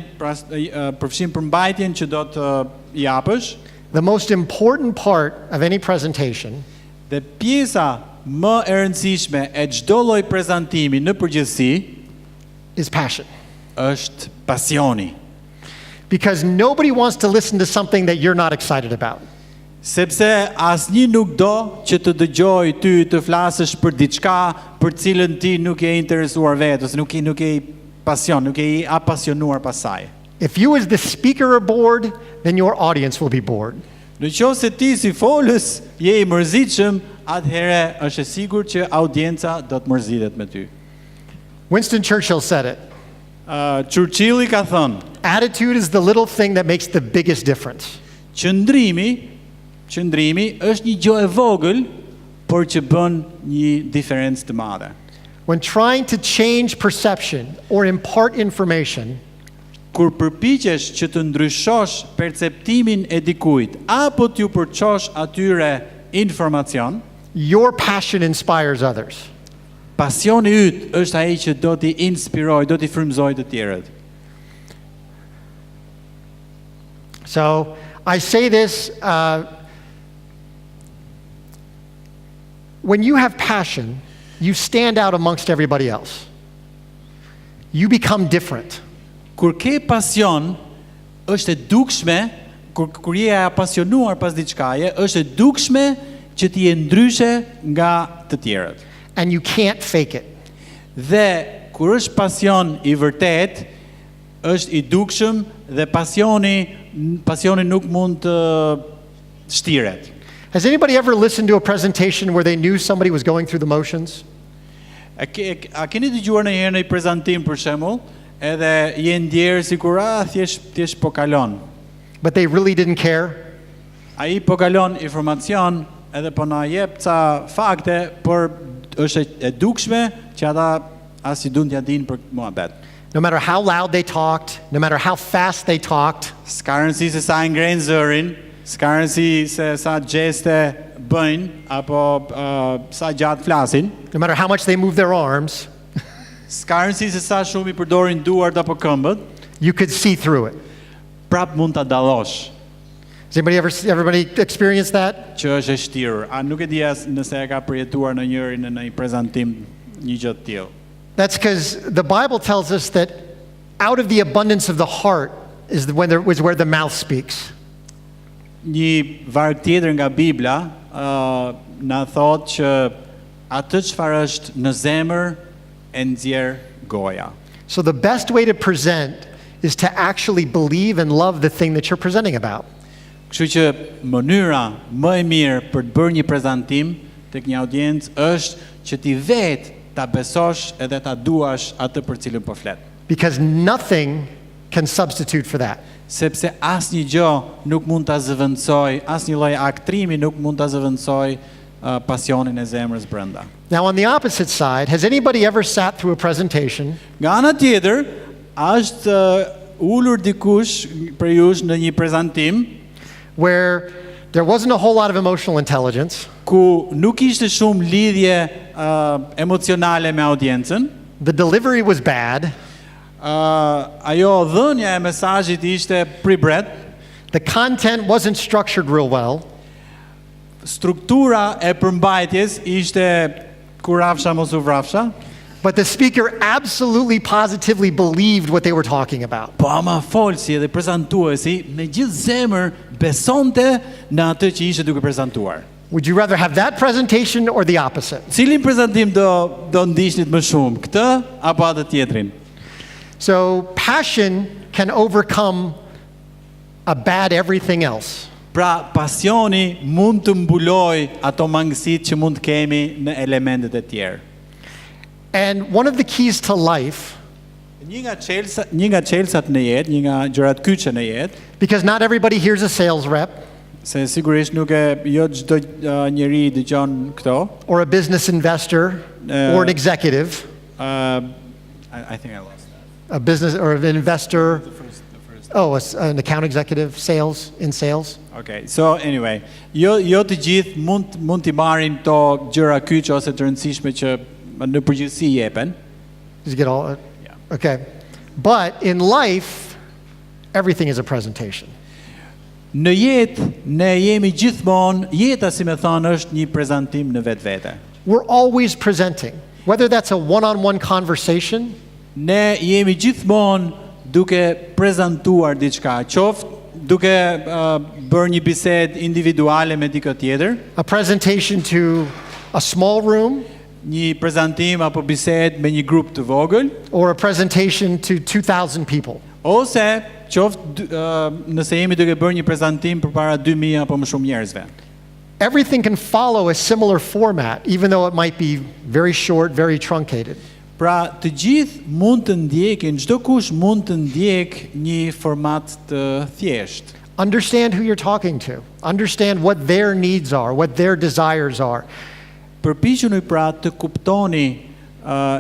përfshin përmbajtjen që do të japësh, the most important part of any presentation, dhe pjesa më e rëndësishme e çdo lloj prezantimi në përgjithësi is passion. Është pasioni. Because nobody wants to listen to something that you're not excited about. Sepse asnjë nuk do që të dëgjoj ty të flasësh për diçka për cilën ti nuk je interesuar vetë, ose nuk je pasion, nuk je apasionuar pasaj. If you as the speaker are bored, then your audience will be bored. Nëse ti si folës je I mërzitshëm, atëherë është e sigurt që audienca do të mërzitet me ty. Winston Churchill said it. Churchilli ka thënë, attitude is the little thing that makes the biggest difference. Qëndrimi është një gjë e vogël, por që bën një diferencë të madhe. When trying to change perception or impart information, kur përpiqesh që të ndryshosh perceptimin e dikujt apo t'ju përçosh atyre informacion, your passion inspires others. Pasioni yt është ai që do t'i inspiroj, do t'i frymëzoj të tjerët. So, I say this, when you have passion, you stand out amongst everybody else. You become different. Kur ke pasion, është e dukshme, kur je apasionuar pas diçkaje, është e dukshme që ti je ndryshe nga të tjerët. And you can't fake it. Dhe kur është pasion I vërtet, është I dukshëm dhe pasioni nuk mund të shtiret. Has anybody ever listened to a presentation where they knew somebody was going through the motions? A keni dëgjuar ndonjëherë një prezantim për shembull, edhe je ndjerë sikur thjesht po kalon. But they really didn't care. Ai po kalon informacion edhe po na jep ca fakte, por është e dukshme që ata as I duan t'ia dinë për muhabet. No matter how loud they talked, no matter how fast they talked, S'ka rëndësi se sa ngrenë zërin, s'ka rëndësi se sa gjeste bëjnë, apo sa gjatë flasin, no matter how much they move their arms, s'ka rëndësi se sa shumë i përdorin duart apo këmbët, you could see through it. prap mund ta dallosh Has everybody experienced that? që është e shtirur. A nuk e di as nëse e ka përjetuar në njërin në një prezantim një gjë të tillë. That's because the Bible tells us that out of the abundance of the heart is where the mouth speaks. Një varg tjetër nga Bibla na thotë që atë çfarë është në zemër e nxjerr goja. So the best way to present is to actually believe and love the thing that you're presenting about. Kështu që mënyra më e mirë për të bërë një prezantim tek një audiencë është që ti vetë ta besosh edhe ta duash atë për cilën po flet. Because nothing can substitute for that. Sepse asnjë gjë nuk mund ta zëvendësoj, asnjë lloj aktrimi nuk mund ta zëvendësoj pasionin e zemrës brenda. Now on the opposite side, has anybody ever sat through a presentation Nga ana tjetër, a është ulur dikush për jush në një prezantim where there wasn't a whole lot of emotional intelligence, ku nuk ishte shumë lidhje emocionale me audiencën, the delivery was bad, ajo dhënia e mesazhit ishte pribret, the content wasn't structured real well, struktura e përmbajtjes ishte ku rafsha mos u vrafsha, but the speaker absolutely positively believed what they were talking about. po ama folsi dhe prezantuesi me gjithë zemër besonte në atë që ishte duke prezantuar. Would you rather have that presentation or the opposite? Cilin prezantim do ndiqnit më shumë, këtë apo atë tjetrin? So passion can overcome a bad everything else. Pra pasioni mund të mbuloj ato mangësitë që mund të kemi në elementet e tjerë. And one of the keys to life, Një nga çelësat në jetë, një nga gjërat kyçe në jetë, because not everybody hears a sales rep se sigurisht nuk e jo çdo njeri dëgjon këto. or a business investor or an executive, I think I lost that. a business or an investor, The first. oh, an account executive, in sales. Okay, so anyway, jo të gjithë mund t'i marrin këto gjëra kyçe ose të rëndësishme që në përgjithësi jepen. Did you get all? Yeah. Okay. But in life, everything is a presentation. Në jetë ne jemi gjithmonë, jeta si më thonë është një prezantim në vetvete. We're always presenting, whether that's a one-on-one conversation, Ne jemi gjithmonë duke prezantuar diçka, qoftë duke bërë një bisedë individuale me dikë tjetër, a presentation to a small room, një prezantim apo bisedë me një grup të vogël, or a presentation to 2,000 people. ose qoftë nëse jemi duke bërë një prezantim përpara 2000 apo më shumë njerëzve. Everything can follow a similar format, even though it might be very short, very truncated. Pra të gjithë mund të ndjekin, çdo kush mund të ndjek një format të thjeshtë. Understand who you're talking to. Understand what their needs are, what their desires are. Përpiquni pra të kuptoni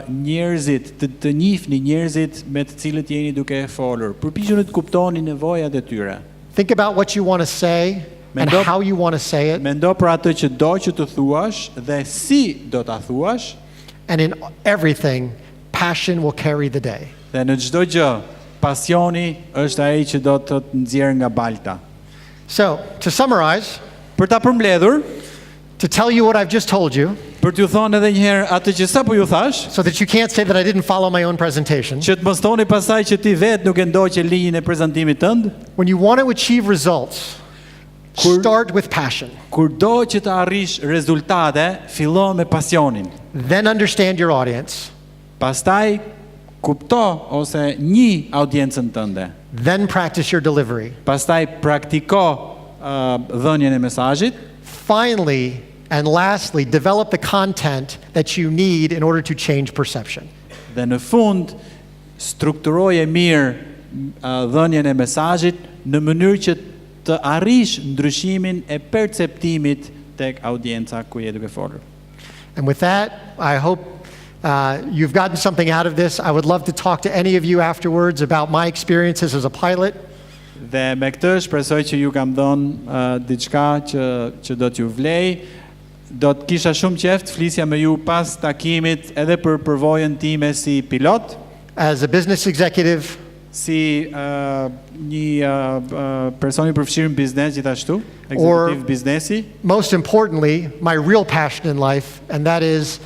njerëzit, të njihni njerëzit me të cilët jeni duke folur. Përpiquni të kuptoni nevojat e tyre. Think about what you want to say and Mendo- how you want to say it. Mendo për atë që do që të thuash dhe si do ta thuash, And in everything, passion will carry the day. dhe në çdo gjë pasioni është ai që do të nxjerrë nga balta. So, to summarize, Për ta përmbledhur, to tell you what I've just told you, për t'ju thonë edhe një herë atë që sapo ju thash, so that you can't say that I didn't follow my own presentation. që të mos thoni pasaj që ti vetë nuk e ndoqe linjën e prezantimit tënd, When you want to achieve results, start with passion. kur do që të arrish rezultate, fillo me pasionin. Then understand your audience. Pastaj kupto ose një audiencën tënde. Then practice your delivery. Pastaj praktiko dhënien e mesazhit. Finally, and lastly, develop the content that you need in order to change perception. Dhe në fund strukturoje mirë dhënien e mesazhit në mënyrë që të arrish ndryshimin e perceptimit tek audienca ku je duke folur. And with that, I hope You've gotten something out of this. I would love to talk to any of you afterwards about my experiences as a pilot. Dhe me këtë shpresoj që ju kam dhënë diçka që do t'ju vlej. Do të kisha shumë qejf të flisja me ju pas takimit edhe për përvojën time si pilot, As a business executive, si një person I përfshirë në biznes gjithashtu, ekzekutiv biznesi. most importantly, my real passion in life, and that is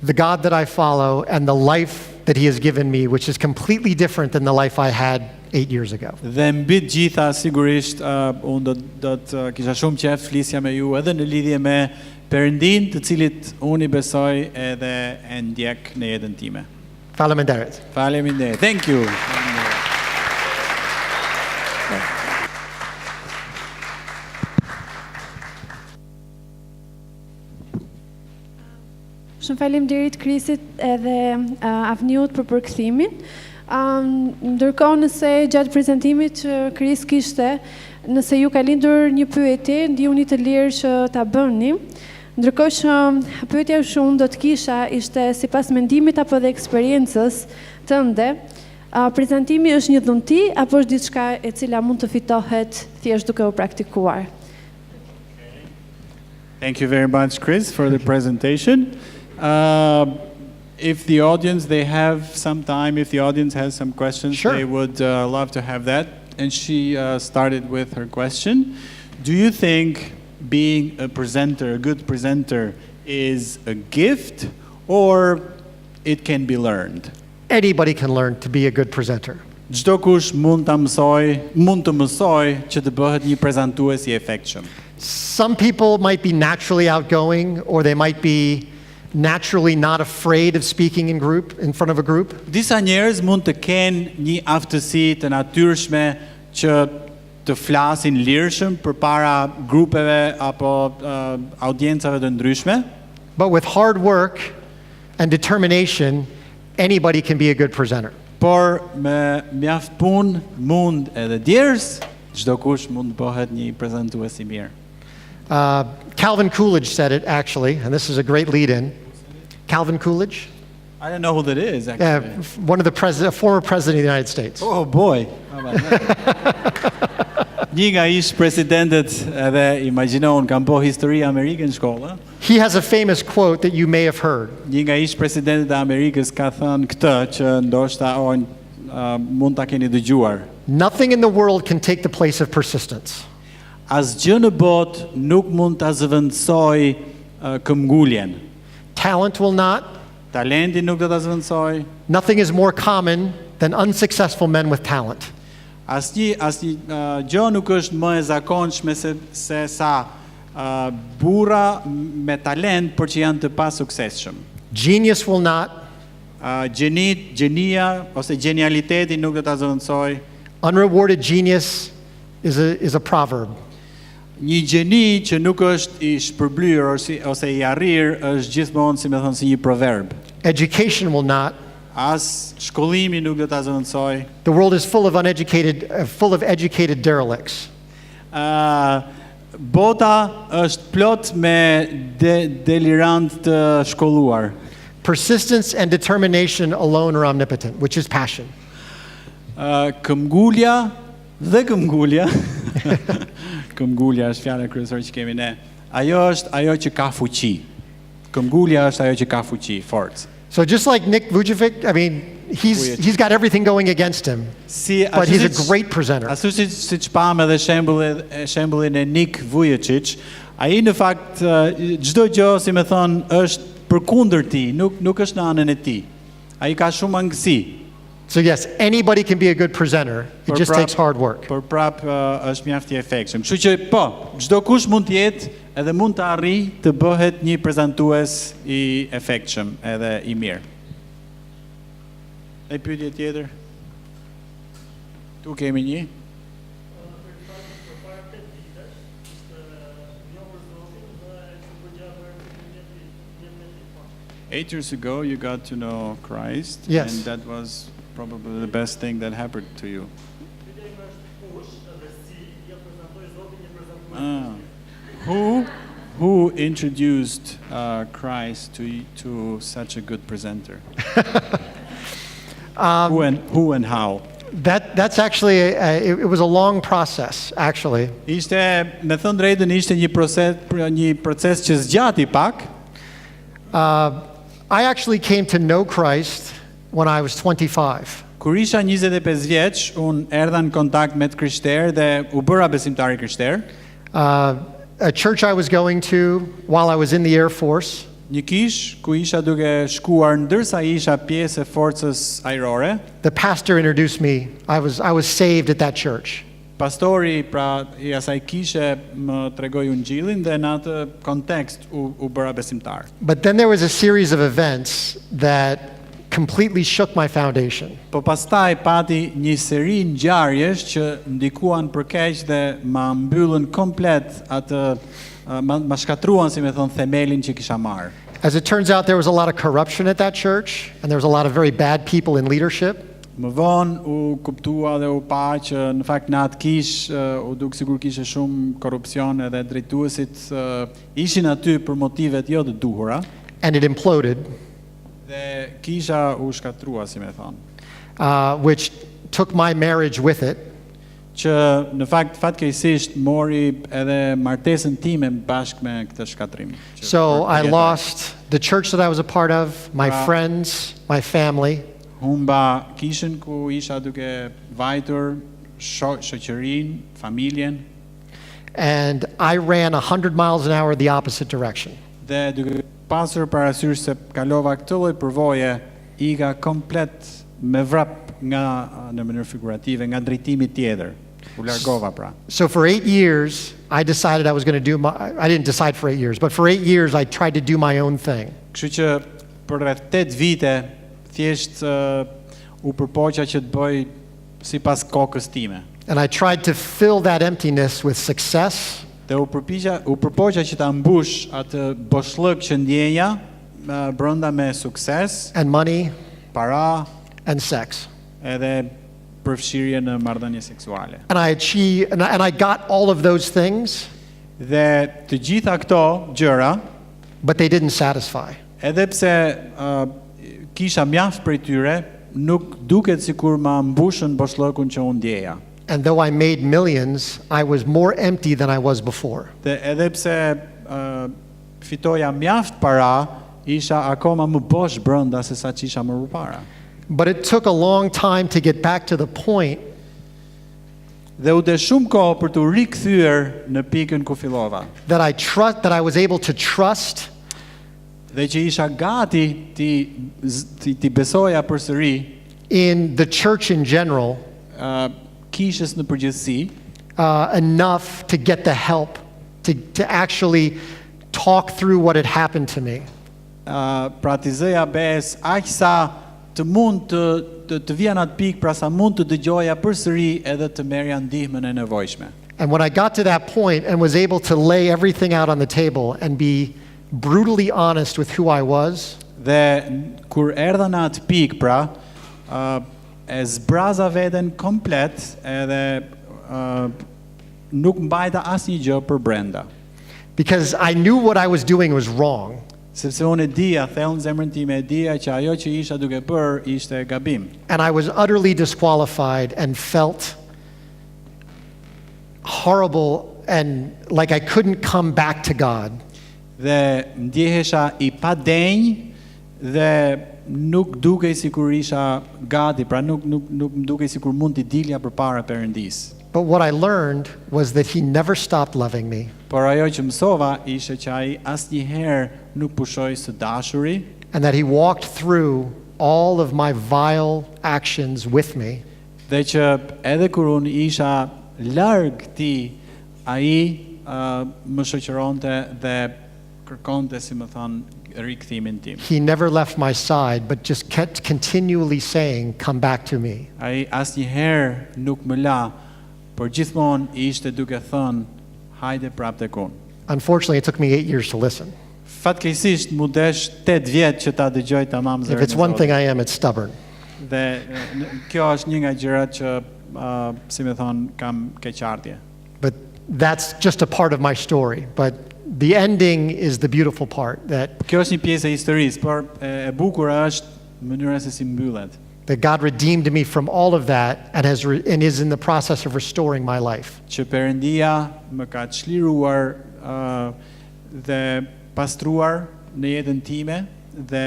the God that I follow and the life that He has given me, which is completely different than the life I had 8 years ago. Dhe mbi të gjitha sigurisht unë do të kisha shumë qejf flisja me ju edhe në lidhje me Perëndin, të cilit unë I besoj edhe e ndjek në jetën time. Faleminderit. Faleminderit. Thank you. Shumë faleminderit Krisit edhe Avniut për përkthimin. Ndërkohë nëse gjatë prezantimit që Kris kishte, nëse ju ka lindur një pyetje, ndihuni të lirë që ta bëni. Ndërkohë që pyetja që unë do të kisha ishte sipas mendimit apo dhe eksperiencës tënde, prezantimi është një dhunti apo është diçka e cila mund të fitohet thjesht duke u praktikuar? Thank you very much, Chris, for the presentation. If the audience, they have some time, if the audience has some questions, Sure. they would love to have that. And she started with her question. Do you think being a presenter, a good presenter, is a gift or it can be learned? Anybody can learn to be a good presenter. Çdo kush mund të mësoj që të bëhet një prezantues I efektshëm. Some people might be naturally outgoing, or they might be naturally not afraid of speaking in front of a group. Disa njerëz mund të kenë një aftësi të natyrshme që të flasin lirshëm përpara grupeve apo audiencave të ndryshme. But with hard work and determination, anybody can be a good presenter. Por me mjaft punë, mund edhe djers, çdo kush mund të bëhet një prezantues I mirë. Calvin Coolidge said it, actually, and this is a great lead-in. Calvin Coolidge, I don't know who that is actually. one of the former president of the United States. Oh boy. How about that? Një nga ish presidentet edhe imagjino unë kam po histori Amerikën në shkollë. He has a famous quote that you may have heard. Një nga ish presidentet e Amerikës ka thënë këtë që ndoshta mund ta keni dëgjuar. Nothing in the world can take the place of persistence. Asgjë në botë nuk mund ta zëvendësoj këmbguljen. Talent will not. Talenti nuk do ta zëvendësoj. Nothing is more common than unsuccessful men with talent. Asnjë gjë nuk është më e zakonshme se sa burra me talent por që janë të pasuksesshëm. Genius will not. Gjenia ose genialiteti nuk do ta zëvendësoj. Unrewarded genius is a proverb. Një gjeni që nuk është I shpërblyer ose I arrir është gjithmonë si një proverb. Education will not. As shkollimi nuk do ta zëvendësoj. The world is full of educated derelicts. Bota është plot me delirant të shkolluar. Persistence and determination alone are omnipotent, which is passion. Këmbgulja dhe këmbgulja. Këmbgulja është fjala kryesore që kemi ne. Ajo është ajo që ka fuqi. Këmbgulja është ajo që ka fuqi, forcë. So just like Nick Vujicic, I mean, he's got everything going against him, but he's a great presenter. Ashtu siç pam edhe shembullin e Nick Vujicic, ai në fakt çdo gjë, si më thon, është përkundër tij, nuk është në anën e tij. Ai ka shumë angësi. So yes, anybody can be a good presenter. It just takes hard work. Por prap është mjaft I efektshëm. Kështu që çdo kush mund të jetë edhe mund të arrijë të bëhet një prezantues I efektshëm edhe I mirë. E pyetje tjetër? Tu kemi një. 8 years ago you got to know Christ. Yes. And that was probably the best thing that happened to you. Who Who introduced Christ to such a good presenter? Who and how? That's actually, it was a long process, actually. Ishte, me thënë drejtën, ishte një proces që zgjati pak. I actually came to know Christ when I was 25. Kur isha 25 vjeç, unë erdha në kontakt me të krishterë dhe u bëra besimtar i krishterë. A church I was going to while I was in the Air Force. Një kish ku isha duke shkuar ndërsa isha pjesë e Forcës Ajrore. The pastor introduced me. I was saved at that church. Pastori pra I asaj kishe më tregoi ungjillin dhe në atë kontekst u bëra besimtar. But then there was a series of events that completely shook my foundation. Po pastaj pati një seri ngjarjesh që ndikuan për keq dhe ma mbyllën komplet atë ma shkatruan, si me thon, themelin që kisha marrë. As it turns out, there was a lot of corruption at that church, and there was a lot of very bad people in leadership. Më vonë u kuptua dhe u pa që në fakt në atë kish u duk sigur kishe shumë korrupsion edhe drejtuesit ishin aty për motivet jo të duhura. And it imploded. Dhe kisha u shkatrua, si me thon. Which took my marriage with it. Që në fakt fatkeqësisht mori edhe martesën time bashkë me këtë shkatrim. So I lost the church that I was a part of, my friends, my family. Humba kishën ku isha duke vajtur, shoqërinë, familjen. And I ran 100 miles an hour the opposite direction. Dhe duke pasur parasysh se kalova këtë lloj përvoje, iga komplet me vrap nga në mënyrë figurative nga drejtimi tjetër. U largova pra. So for 8 years, I decided I was going to do I didn't decide for 8 years, but for 8 years I tried to do my own thing. Kështu që për rreth 8 vite thjesht u përpoqja që të bëj sipas kokës time. And I tried to fill that emptiness with success. Dhe u përpoqja që ta mbush atë boshllëk që ndjenja brenda me sukses, and money, para, and sex. Edhe përfshirje në marrëdhënie seksuale. And I got all of those things. Dhe të gjitha këto gjëra, but they didn't satisfy. Edhe pse kisha mjaft prej tyre, nuk duket sikur ma mbushën boshllëkun që unë ndjeja. And though I made millions, I was more empty than I was before. Dhe edhe pse fitoja mjaft para, isha akoma më bosh brenda se sa që isha më përpara. But it took a long time to get back to the point dhe u de shumë kohë për të rikthyer në pikën ku fillova. That I was able to trust. Dhe që isha gati ti besoja përsëri in the church in general. Kishës në përgjithësi. Enough to get the help to actually talk through what had happened to me. Pra t'i zëja bes aq sa të mund të vjen atë pikë, pra sa mund të dëgjoja përsëri edhe të merja ndihmën e nevojshme. And when I got to that point and was able to lay everything out on the table and be brutally honest with who I was. Dhe kur erdha në atë pikë, pra e zbraza veten komplet edhe nuk mbajta asnjë gjë për brenda. Because I knew what I was doing was wrong. Sepse unë e dija, thellë në zemrën time e dija që ajo që isha duke bërë ishte gabim. And I was utterly disqualified and felt horrible and like I couldn't come back to God. Dhe ndjehesha I padenj dhe nuk dukej sikur isha gati, pra nuk më dukej sikur mund t'i dilja përpara Perëndis. But what I learned was that he never stopped loving me. Por ajo që mësova ishte që ai asnjëherë nuk pushoi së dashuri. And that he walked through all of my vile actions with me. Dhe që edhe kur unë isha larg ti, ai më shoqëronte dhe kërkonte, si më thon, rikthimin tim. He never left my side, but just kept continually saying, "Come back to me." Ai asnjëherë nuk më la, por gjithmonë ishte duke thënë, hajde prapë tek unë. Unfortunately, it took me 8 years to listen. Fatkeqësisht mu desh 8 vjet që ta dëgjoj tamam zërin. If it's one thing I am, it's stubborn. Dhe kjo është një nga gjërat që si më thon kam keqardhje. But that's just a part of my story. But The ending is the beautiful part, that Kjo është një pjesë e historisë, por e bukur është mënyra se si mbyllet. God redeemed me from all of that and is in the process of restoring my life. Që Perëndia më ka çliruar dhe pastruar në jetën time dhe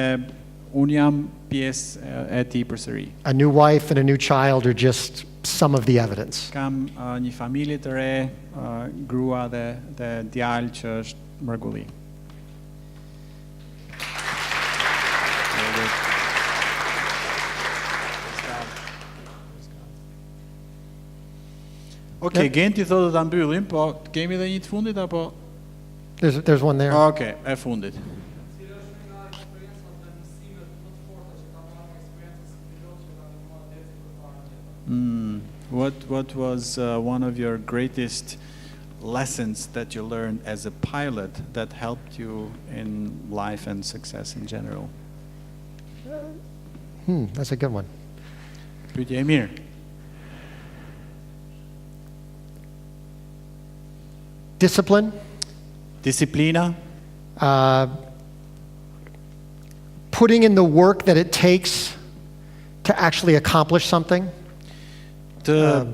unë jam pjesë e tij përsëri. A new wife and a new child are just some of the evidence. Kam një familje të re, grua dhe djalë që është mrekulli. Okej, Genti thotë ta mbyllim, po kemi edhe një të fundit apo? There's one there. Okej, e fundit. What was one of your greatest lessons that you learned as a pilot that helped you in life and success in general? That's a good one. Pyetje e mirë. Discipline, Disiplina, putting in the work that it takes to actually accomplish something. të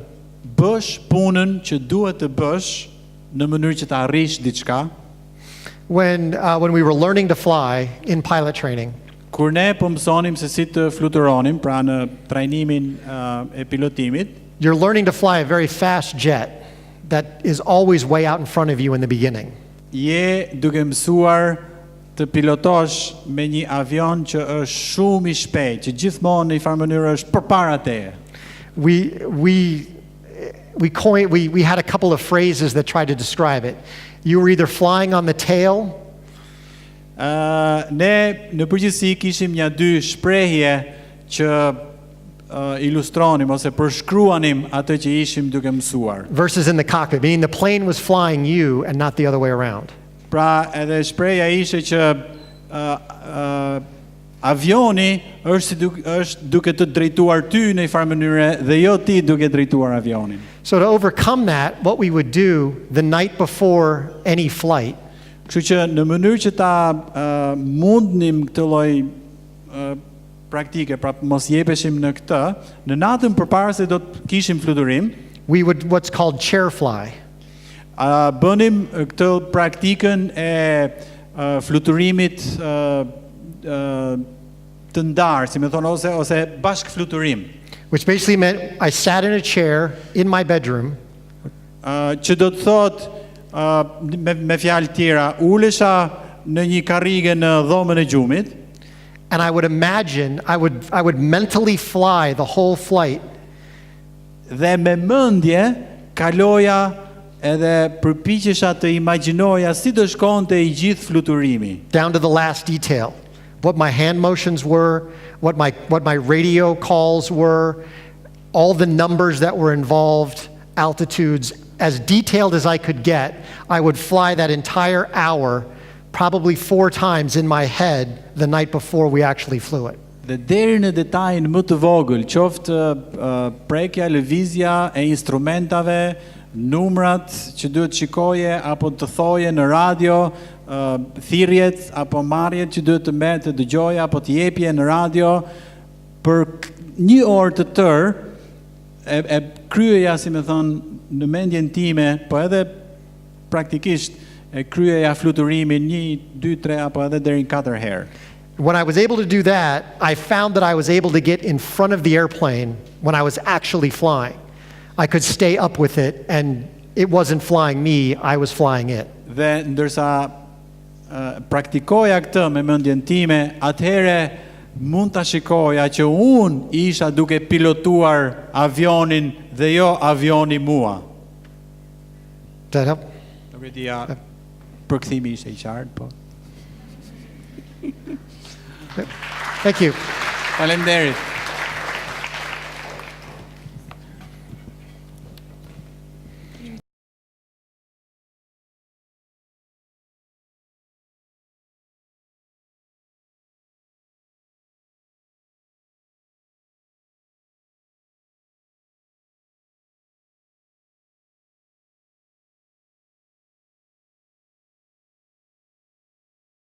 bësh punën që duhet të bësh në mënyrë që të arrish diçka. When we were learning to fly in pilot training, Kur ne po mësonim se si të fluturonim, pra në trajnimin e pilotimit, you're learning to fly a very fast jet that is always way out in front of you in the beginning. je duke mësuar të pilotosh me një avion që është shumë i shpejtë, që gjithmonë në një farë mënyrë është përpara teje. We had a couple of phrases that tried to describe it. You were either flying on the tail, Ne në përgjithësi kishim një dy shprehje që ilustronim ose përshkruanim atë që ishim duke mësuar. versus in the cockpit, meaning the plane was flying you and not the other way around. Pra edhe shprehja ishte që avioni është duke të drejtuar ty në një farë mënyre dhe jo ti duke drejtuar avionin. So to overcome that, what we would do the night before any flight, Kështu që në mënyrë që ta mundnim këtë lloj praktike, pra mos jepeshim në këtë, në natën përpara se do të kishim fluturim, we would what's called chair fly. Bënim këtë praktikën e fluturimit të ndarë, si me thonë, ose bashk fluturim. Which basically meant I sat in a chair in my bedroom, Që do të thotë, me fjalë tjera, ulesha në një karrige në dhomën e gjumit, and I would imagine, I would mentally fly the whole flight, dhe me mendje kaloja edhe përpiqesha të imagjinoja si do shkonte i gjithë fluturimi. down to the last detail. What my hand motions were, what my radio calls were, all the numbers that were involved, altitudes, as detailed as I could get. I would fly that entire hour probably 4 times in my head the night before we actually flew it. Dhe deri në detajin më të vogël, qoftë prekja, lëvizja e instrumentave, numrat që duhet shikoje apo të thoje në radio, thirrjet apo marrjet që duhet të dëgjoje apo të jepje në radio, për një orë të tërë e kryeja, si me thonë, në mendjen time, po edhe praktikisht e kryeja fluturimin 1, 2, 3 apo edhe deri në 4 herë. When I was able to do that, I found that I was able to get in front of the airplane when I was actually flying. I could stay up with it, and it wasn't flying me, I was flying it. Dhe ndërsa praktikoja këtë me mendjen time, atëherë mund ta shikoja që unë isha duke pilotuar avionin dhe jo avioni mua. Does that help? Nuk e dia përkthimi ishte I qartë, po. Thank you. Faleminderit.